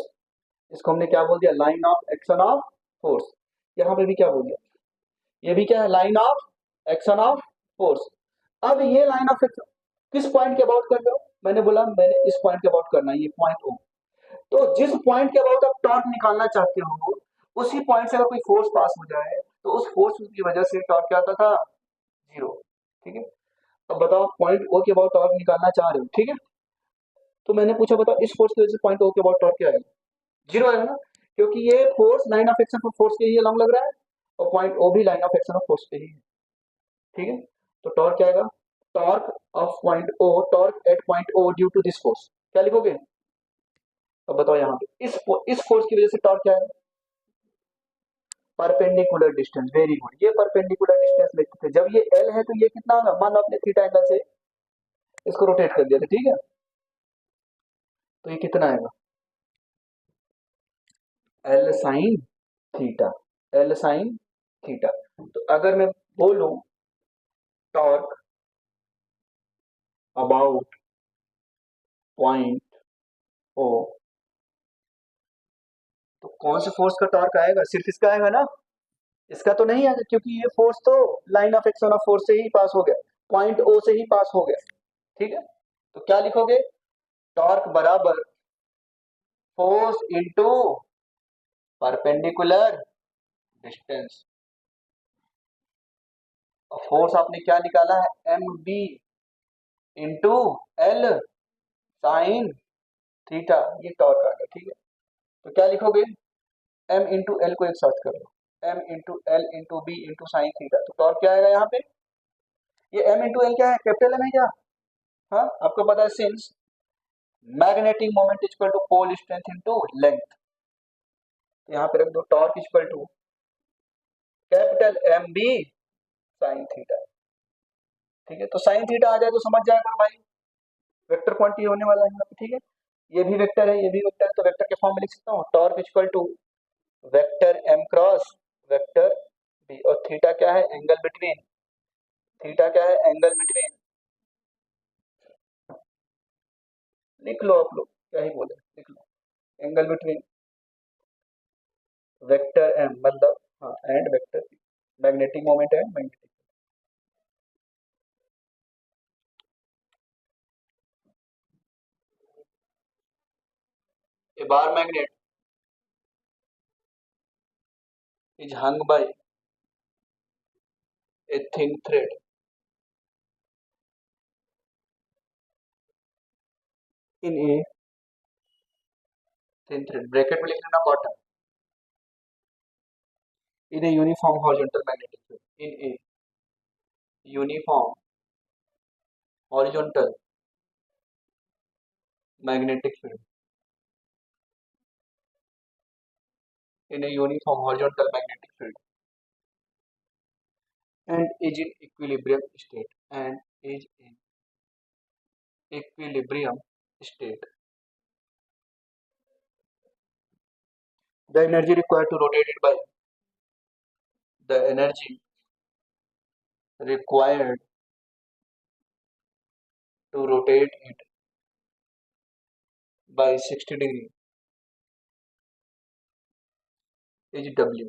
इसको हमने क्या बोल दिया, line of action of force. यहाँ पे भी क्या बोल दिया, ये भी क्या है, line of action of force. अब ये लाइन ऑफ एक्शन किस पॉइंट के अबाउट कर रहे हो, मैंने बोला मैंने इस पॉइंट के अबाउट करना है, ये पॉइंट ओ। तो जिस पॉइंट के अबाउट आप टॉर्क निकालना चाहते हो, उसी पॉइंट से अगर कोई फोर्स पास हो जाए तो उस फोर्स की वजह से टॉर्क क्या आता था, जीरो, ठीक है। अब बताओ पॉइंट ओ के अबाउट टॉर्क निकालना चाह रहे हो, ठीक है। तो मैंने पूछा बताओ इस फोर्स की वजह से पॉइंट ओ के अबाउट टॉर्क क्या आएगा, जीरो आएगा ना, क्योंकि ये force line of action of force के ही अलॉन्ग लग रहा है और पॉइंट ओ भी line of action of force पे ही है, ठीक है। तो टॉर्क क्या आएगा, torque of point O, torque at point O due to this force, क्या लिखोगे। अब बताओ यहाँ पे इस फोर्स की वजह से टॉर्क क्या है, परपेंडिकुलर डिस्टेंस, वेरी गुड, ये परपेंडिकुलर डिस्टेंस लिखते थे। जब ये एल है तो ये कितना होगा, मान लो अपने थीटा एंगल से इसको रोटेट कर दिया था, ठीक है, तो ये कितना आएगा, L sine theta, L sine theta. तो अगर मैं बोलूं टॉर्क अबाउट पॉइंट ओ, तो कौन से फोर्स का टॉर्क आएगा, सिर्फ इसका आएगा ना, इसका तो नहीं आएगा, क्योंकि ये फोर्स तो line of action of force से ही पास हो गया, पॉइंट ओ से ही पास हो गया, ठीक है। तो क्या लिखोगे, टॉर्क बराबर फोर्स इनटू परपेंडिकुलर डिस्टेंस। और फोर्स आपने क्या निकाला है, M B into L sine theta, ये टॉर्क आ गया, ठीक है। तो क्या लिखोगे, एम इंटू एल को एक साथ कर लो, M into L into B into sine theta, तो टॉर्क क्या आएगा यहाँ पे, ये एम इंटू एल क्या है, कैपिटल एम है क्या, हाँ आपको पता है, since magnetic moment equal to pole strength into length, तो यहाँ पे रख दो torque equal to capital M B sine theta, ठीक है। तो साइन थीटा आ जाए तो समझ जाएगा भाई वेक्टर क्वांटिटी होने वाला है यहाँ पे, ठीक है। ये भी वेक्टर है, ये भी वेक्टर है, तो वेक्टर के फॉर्म में लिख सकता हूँ, torque equal to vector M cross vector B, और थीटा क्या है, एंगल बिटवीन, थीटा क्या है, एंगल बिटवीन, लिख लो आप लोग, क्या ही बोले, लिख लो, एंगल बिटवीन वेक्टर एम मतलब, हाँ and vector B, magnetic moment है, magnetic, a bar magnet is hung by a thin thread in a thin thread, bracket में लिख लेना bottom, in a uniform horizontal magnetic field, in a uniform horizontal magnetic field, in a uniform horizontal magnetic field, and is in equilibrium state, and is in equilibrium state. The energy required to rotate it by, the energy required to rotate it by 60 degree is W.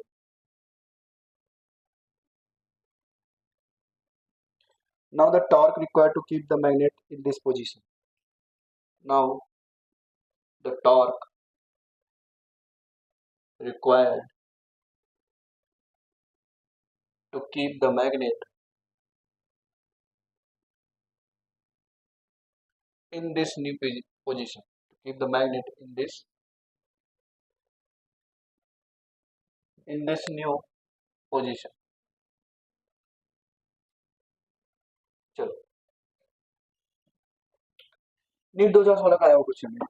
Now the torque required to keep the magnet in this position. Now the torque required to keep the magnet in this new position. To keep the magnet in this new position. चलो NEET 2016 का आया हुआ question है।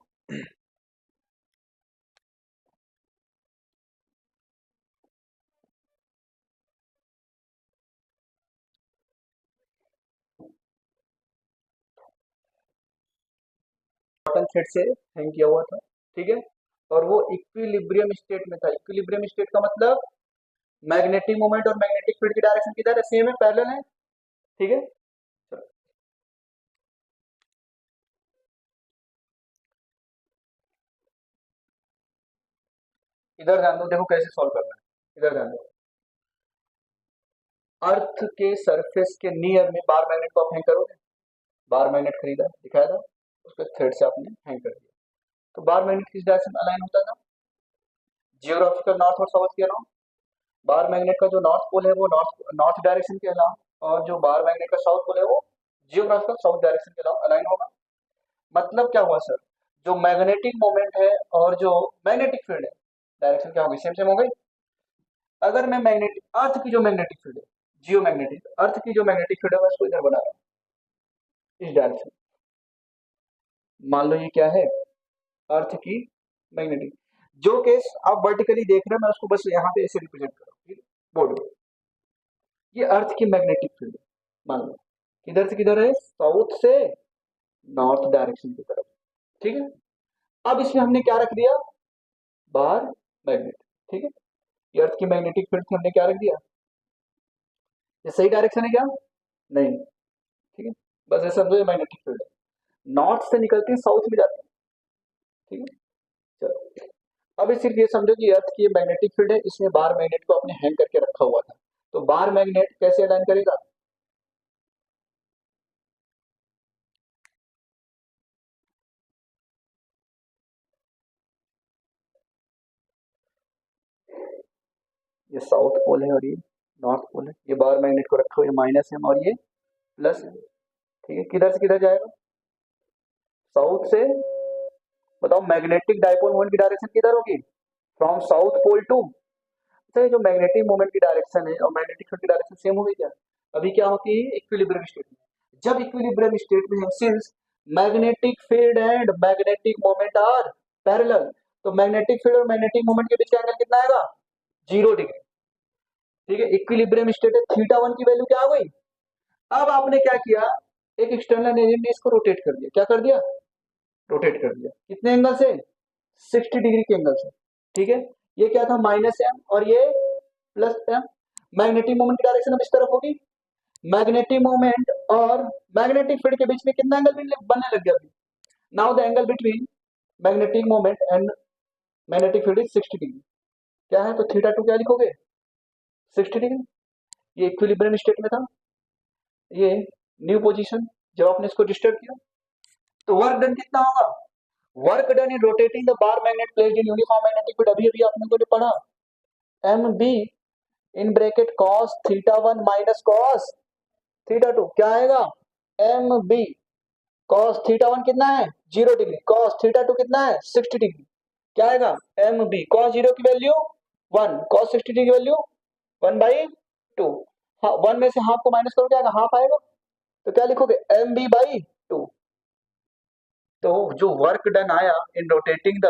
Cotton thread से hang किया हुआ था, ठीक है, और वो इक्विलिब्रियम स्टेट में था। इक्विलिब्रियम स्टेट का मतलब मैग्नेटिक मोमेंट और मैग्नेटिक फील्ड की डायरेक्शन किधर है, सेम है, पैरेलल है, ठीक है। इधर ध्यान दो, देखो कैसे सॉल्व करना है, इधर ध्यान दो। अर्थ के सरफेस के नियर में बार मैग्नेट को आप हैंग करोगे, बार मैग्नेट खरीदा दिखाया था, उसके थ्रेड से आपने हैंग कर दिया, तो बार मैग्नेट किस डायरेक्शन में अलाइन होता था, जियोग्राफिकल नॉर्थ और साउथ के अलावा। बार मैग्नेट का जो नॉर्थ पोल है वो नॉर्थ नॉर्थ डायरेक्शन के अलावा, और जो बार मैग्नेट का साउथ पोल है वो जियोग्राफिकल साउथ डायरेक्शन के अलावा अलाइन होगा। मतलब क्या हुआ सर, जो मैग्नेटिक मोमेंट है और जो मैग्नेटिक फील्ड है, डायरेक्शन क्या होगी, सेम सेम हो गई। अगर मैं मैग्नेटिक अर्थ की जो मैग्नेटिक फील्ड है, जियो मैग्नेटिक अर्थ की जो मैग्नेटिक फील्ड है मैं इसको इधर बना रहा हूँ इस डायरेक्शन। मान लो ये क्या है, अर्थ की मैग्नेटिक, जो केस आप वर्टिकली देख रहे हैं मैं उसको बस यहाँ पे ऐसे रिप्रेजेंट कर रहा हूँ बोर्ड में। ये अर्थ की मैग्नेटिक फील्ड है, मान लो किधर से किधर है, साउथ से नॉर्थ डायरेक्शन की तरफ, ठीक है। अब इसमें हमने क्या रख दिया, बार मैग्नेट, ठीक है। ये अर्थ की मैग्नेटिक फील्ड थी, हमने क्या रख दिया, ये सही डायरेक्शन है क्या, नहीं, ठीक है, बस ऐसा समझो ये मैग्नेटिक फील्ड है, नॉर्थ से निकलती है साउथ में जाती है, ठीक है। चलो अब सिर्फ ये समझो कि अर्थ की मैग्नेटिक फील्ड है, इसमें बार मैग्नेट को अपने हैंग करके रखा हुआ था, तो बार मैग्नेट कैसे अलाइन करेगा, ये साउथ पोल है और ये नॉर्थ पोल है, ये बार मैग्नेट को रखा हुआ है माइनस है और ये प्लस है, ठीक है। किधर से किधर जाएगा, साउथ से, बताओ मैग्नेटिक डाइपोल मोमेंट की डायरेक्शन किधर होगी, फ्रॉम साउथ पोल टू, तो जो मैग्नेटिक मोमेंट की डायरेक्शन है और मैग्नेटिक फील्ड की डायरेक्शन सेम होगी क्या, अभी क्या होती है इक्विलिब्रियम स्टेट में। जब इक्विलिब्रियम स्टेट में है, since magnetic field and magnetic moment are parallel, तो मैग्नेटिक फील्ड और मैग्नेटिक मोमेंट के बीच का एंगल कितना आएगा, 0 डिग्री, ठीक है। इक्विलिब्रियम स्टेट है, थीटा वन की वैल्यू क्या हो गई। अब आपने क्या किया, एक एक्सटर्नल एजेंट ने इसको रोटेट कर दिया, क्या कर दिया, रोटेट कर दिया, कितने एंगल से, 60 डिग्री के एंगल से, ठीक है। ये क्या था, माइनस एम और ये प्लस एम, मैग्नेटिक मोमेंट की डायरेक्शन अब इस तरफ होगी, मैग्नेटिक मोमेंट और मैग्नेटिक फील्ड के बीच में कितना एंगल बनने लग गया, now the angle between magnetic moment and magnetic field is 60 degree, क्या है, तो थीटा टू क्या लिखोगे, 60 डिग्री। ये इक्विलिब्रियम स्टेट में था, ये न्यू पोजीशन, जब आपने इसको डिस्टर्ब किया तो वर्क डन कितना होगा, work done in rotating the bar magnet placed in uniform magnetic field, अभी अभी आपने को पढ़ा, M B in bracket cos theta one minus cos theta two, क्या आएगा, M B cos theta one कितना है, 0 डिग्री, कॉस थीटा टू कितना है, 60 डिग्री, क्या आएगा, एम बी कॉस 0 की वैल्यू 1, कॉस 60 की वैल्यू 1/2, हाँ 1 में से हाफ को माइनस करो क्या आएगा, हाफ आएगा, तो क्या लिखोगे, एम बी बाई 2। तो जो वर्क डन आया इन rotating the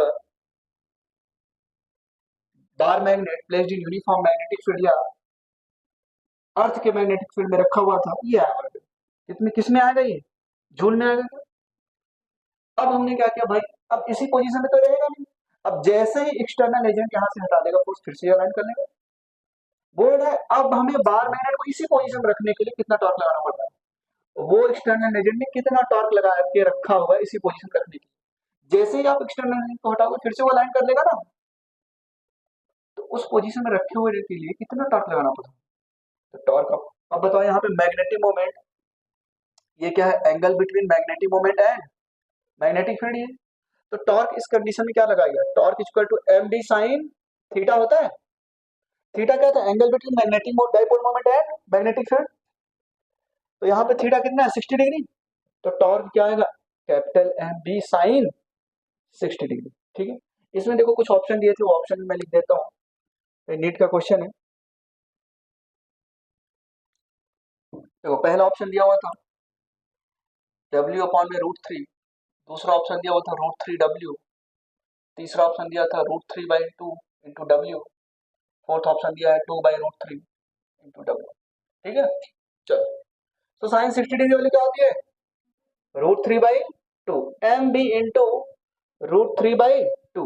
bar magnet placed in uniform magnetic field या अर्थ के मैग्नेटिक फील्ड में रखा हुआ था, ये आया वर्क, कितने किस में आएगा, ये जूल में आएगा। अब हमने क्या किया भाई, अब इसी पोजीशन में तो रहेगा नहीं, अब जैसे ही एक्सटर्नल एजेंट यहाँ से हटा देगा फोर्स फिर से अलाइन कर लेगा, बोर्ड है। अब हमें बार मैग्नेट को इसी पोजीशन में रखने के लिए कितना टॉर्क लगाना पड़ता है, वो एक्सटर्नल एजेंट ने कितना टॉर्क लगा के रखा हुआ है इसी पोजीशन रखने के लिए, जैसे ही आप एक्सटर्नल एजेंट को हटाओगे फिर से वो अलाइन कर लेगा ना, तो उस पोजीशन में रखे हुए के लिए कितना टॉर्क लगाना पड़ता है, तो टॉर्क अब बताओ यहाँ पे मैग्नेटिक मोमेंट ये क्या है, angle between magnetic moment and magnetic field. ये तो टॉर्क इस कंडीशन में क्या लगाएगा, torque equal to M D sine theta होता है। थीटा क्या था, angle between magnetic dipole moment and magnetic field. तो यहाँ पे थीटा कितना है, 60 डिग्री। तो टॉर्क क्या आएगा, capital M B sine 60 degree. ठीक है, इसमें देखो कुछ ऑप्शन दिए थे, वो ऑप्शन मैं लिख देता हूँ, नीट का क्वेश्चन है। देखो पहला ऑप्शन दिया हुआ था W अपॉन में √3, दूसरा ऑप्शन दिया हुआ था √3W, तीसरा ऑप्शन दिया था √3/2 इंटू W, फोर्थ ऑप्शन दिया है 2/√3 इंटू W। ठीक है, चलो तो साइन 60 डिग्री वाली क्या होती है, √3/2 एम बी इंटू √3/2।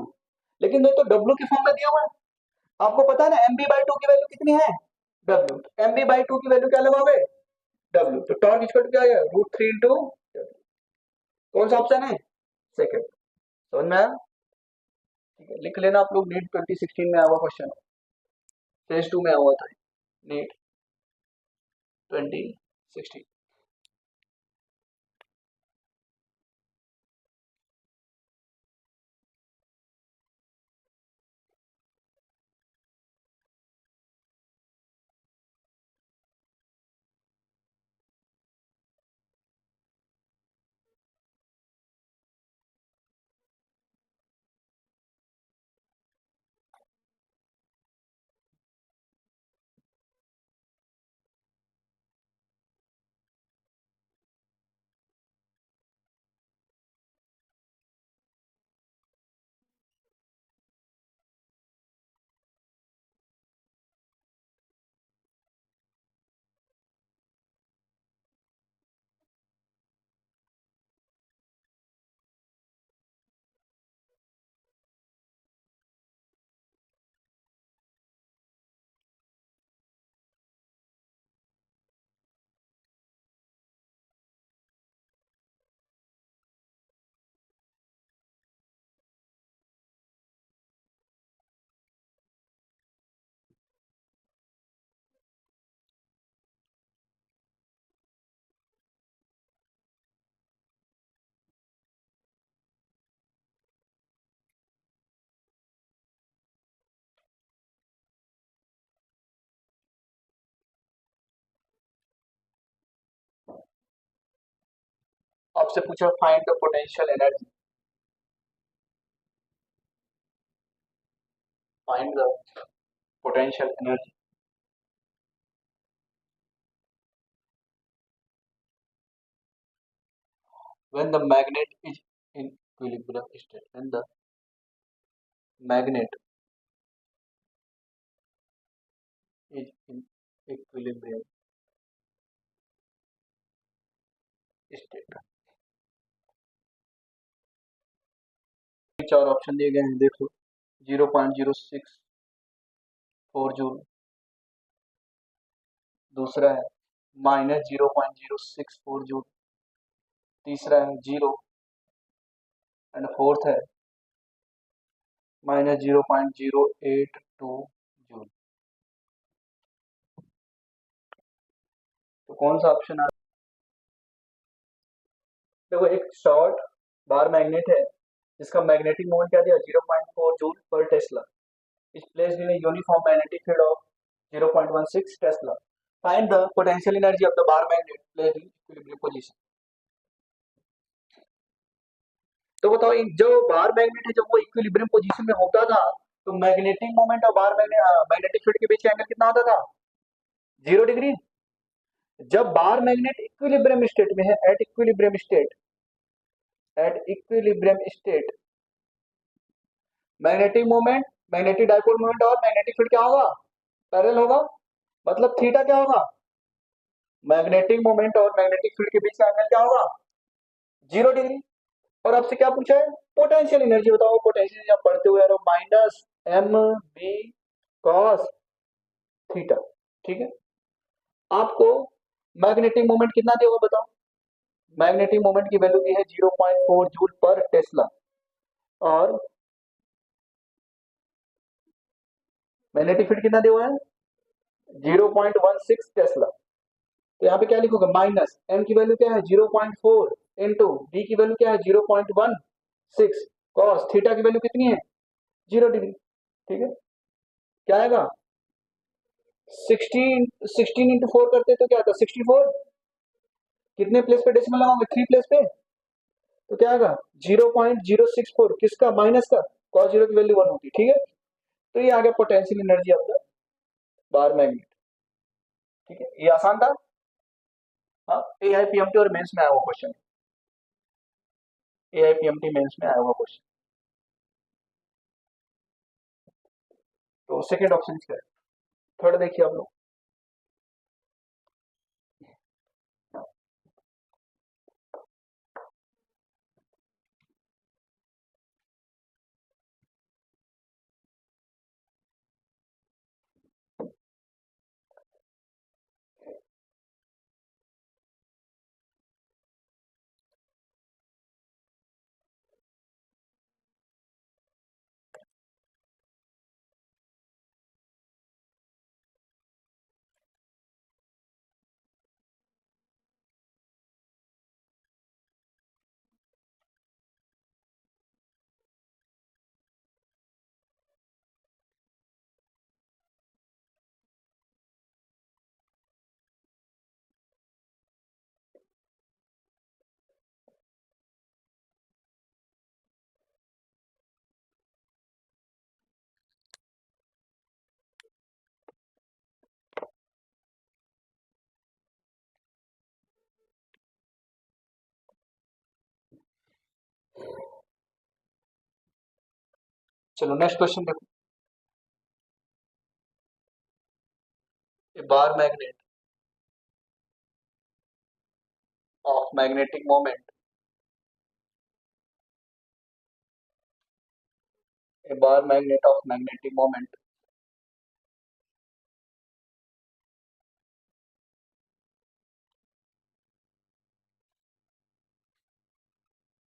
लेकिन दोस्तों W के फॉर्म में दिया हुआ है, आपको पता है ना MB/2 की वैल्यू कितनी है, W। MB/2 की वैल्यू क्या लगाओगे, W। तो टॉर्क इक्वल टू क्या है, √3 इंटू W। कौन सा ऑप्शन है, सेकंड। समझ में आया, ठीक है, लिख लेना आप लोग, नीट 2016 में आया हुआ क्वेश्चन, फेज 2 में आया हुआ था नीट 2016। आपसे पूछा find the potential energy, find the potential energy when the magnet is in equilibrium state, when the magnet is in equilibrium state। चार ऑप्शन दिए गए हैं, देख लो, 0.064 जूल, दूसरा है -0.064 जूल, तीसरा है 0, एंड फोर्थ है -0.082 जूल। तो कौन सा ऑप्शन आ, देखो एक शॉर्ट बार मैग्नेट है जिसका मैग्नेटिक मोमेंट क्या दिया, 0.4 जूल पर Tesla, is placed in a uniform magnetic field of 0.16 Tesla. Find the potential energy of the bar magnet placed in equilibrium position. तो बताओ, जो बार मैग्नेट है जब वो इक्विलिब्रियम पोजीशन में होता था तो मैग्नेटिक मोमेंट और बार मैग्नेटिक फील्ड के बीच का एंगल कितना होता था, 0 डिग्री। जब बार मैग्नेट इक्विलिब्रियम स्टेट में है, at equilibrium state, at equilibrium state, magnetic moment, magnetic dipole moment और मैग्नेटिक फील्ड क्या होगा, पैरेलल होगा। मतलब थीटा क्या होगा, मैग्नेटिक मोमेंट और मैग्नेटिक फील्ड के बीच का एंगल क्या होगा, 0 डिग्री। और आपसे क्या पूछा है, पोटेंशियल एनर्जी बताओ। पोटेंशियल एनर्जी आप पढ़ते हुए आ रहे हो, -m b cos थीटा। ठीक है, आपको मैग्नेटिक मोमेंट कितना दिया होगा बताओ, मैग्नेटिक मोमेंट की वैल्यू दी है 0.4 जूल पर टेस्ला, और मैग्नेटिक फील्ड कितना दिया हुआ है, 0.16 टेस्ला। तो यहाँ पे क्या लिखोगे, माइनस एम की वैल्यू क्या है 0.4 इंटू डी की वैल्यू क्या है 0.16 कॉस थीटा की वैल्यू कितनी है 0 डिग्री। ठीक है, क्या आएगा 16 इंटू 4 करते तो क्या आता 64, कितने प्लेस पे डेसिमल लगाओगे 3 प्लेस पे, तो क्या आएगा 0.064 किसका माइनस का, कॉस जीरो की वैल्यू 1 होती है। ठीक है, तो ये आ गया potential energy of the bar magnet. ठीक है, ये आसान था। हाँ, AIPMT और मेंस में आया हुआ क्वेश्चन, AIPMT मेंस में आया हुआ क्वेश्चन। तो सेकंड ऑप्शन क्या है, थर्ड देखिए आप लोग। चलो नेक्स्ट क्वेश्चन देखो। A bar magnet of magnetic moment, a bar magnet of magnetic moment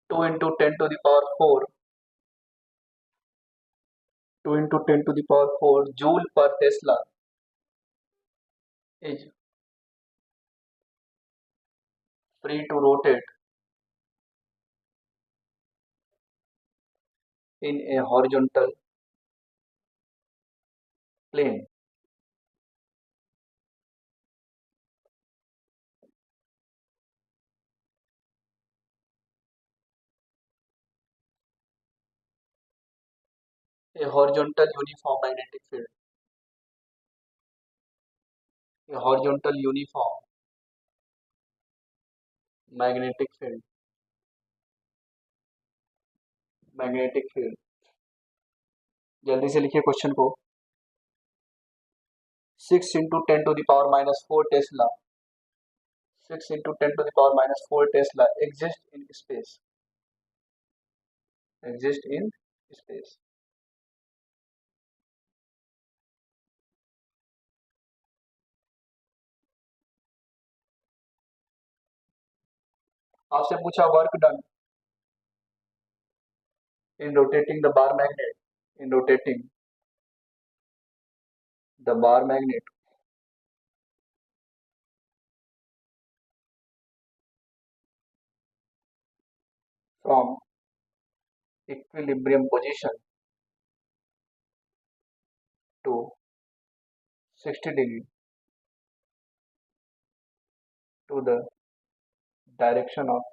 2 into 10 to the power 4, 2 into 10 to the power 4 joule per Tesla is free to rotate in a horizontal plane. A horizontal uniform magnetic field. A horizontal uniform magnetic field. Magnetic field. जल्दी से लिखिए question को। 6 into 10 to the power minus 4 Tesla. 6 into 10 to the power minus 4 Tesla exist in space. Exist in space. आपसे पूछा work done in rotating the bar magnet. In rotating the bar magnet from equilibrium position to 60 degree to the direction of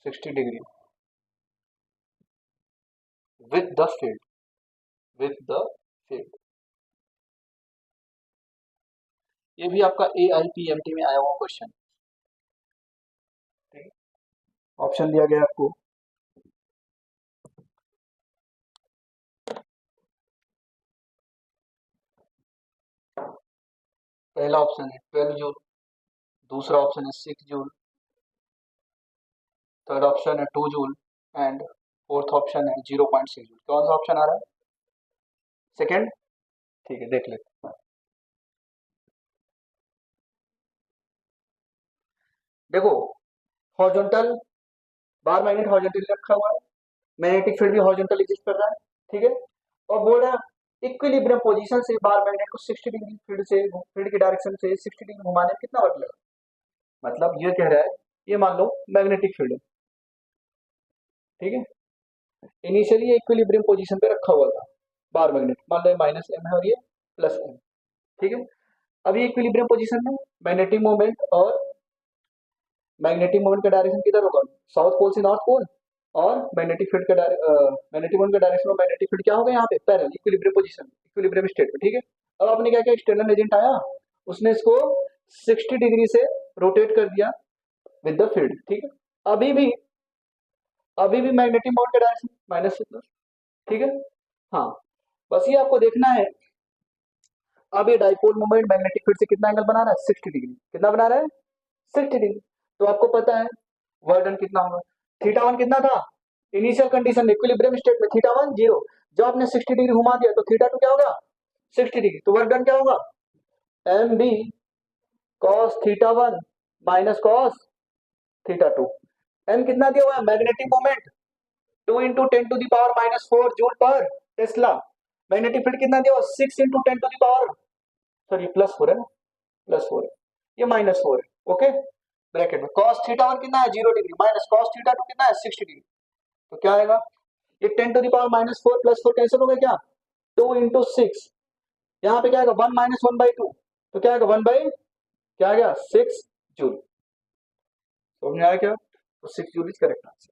60 degree with the field, with the field। ये भी आपका AIPMT में आया हुआ question. Option दिया गया आपको, पहला ऑप्शन है 12 जूल, दूसरा ऑप्शन है 6 जूल, थर्ड ऑप्शन है 2 जूल एंड फोर्थ ऑप्शन है 0.6 जूल। कौन सा ऑप्शन आ रहा है, सेकेंड। ठीक है, देख लेते हैं। देखो, हॉरिजॉन्टल बार मैग्नेट हॉरिजॉन्टल रखा हुआ है, मैग्नेटिक फील्ड भी हॉरिजॉन्टल एग्जिस्ट कर रहा है। ठीक है, और बोल रहा है इक्विलिब्रियम पोजीशन से बार मैग्नेट को 60 डिग्री फील्ड की डायरेक्शन से 60 डिग्री घुमाने में कितना वर्क लगा। मतलब ये कह रहा है, ये मान लो मैग्नेटिक फील्ड है, ठीक है, इनिशियली ये इक्विलिब्रियम पोजीशन पे रखा हुआ था बार मैग्नेट, मान लो माइनस एम है और ये प्लस एम, ठीक है। अभी इक्विलिब्रियम पोजीशन में मैग्नेटिक मोमेंट का डायरेक्शन किधर होगा, साउथ पोल से नॉर्थ पोल, और मैग्नेटिक फील्ड का मैग्नेटिक मोमेंट का डायरेक्शन और मैग्नेटिक फील्ड क्या होगा यहाँ पे parallel, equilibrium position, equilibrium state में, ठीक है। अब आपने क्या किया, एक्सटर्नल एजेंट आया, उसने इसको 60 डिग्री से रोटेट कर दिया विद द फील्ड, ठीक है। अभी भी मैग्नेटिक मोमेंट का डायरेक्शन माइनस से प्लस, ठीक है। हाँ, बस ये आपको देखना है। अब ये डाइपोल मोमेंट मैग्नेटिक फील्ड से कितना एंगल बना रहा है, 60 डिग्री, कितना बना रहा है, 60 डिग्री। तो आपको पता है वर्क डन कितना होगा, थीटा वन कितना था इनिशियल कंडीशन में, इक्विलिब्रियम स्टेट में थीटा वन 0, जब आपने 60 डिग्री घुमा दिया तो थीटा टू क्या होगा 60 डिग्री, तो वर्क डन क्या होगा, M B cos theta one minus cos theta two. M कितना दिया हुआ है, मैग्नेटिक मोमेंट 2 इंटू 10⁻⁻⁴ जूल पर टेस्ला, मैग्नेटिक फील्ड कितना दिया हुआ 6 इंटू 10⁻, सॉरी +4 है ना, +4 है, ये -4 है, ओके। ब्रैकेट में cos थीटा वन कितना है 0 degree minus cos theta two कितना है 60 डिग्री, तो क्या आएगा, ये 10⁻⁻⁴ +4 कैंसिल हो गया क्या, 2 इंटू 6, यहाँ पे क्या आएगा 1 - 1/2, तो क्या आएगा 1 बाई क्या आ गया 6 जूल, समझ में आया क्या, तो 6 जूल इज करेक्ट आंसर।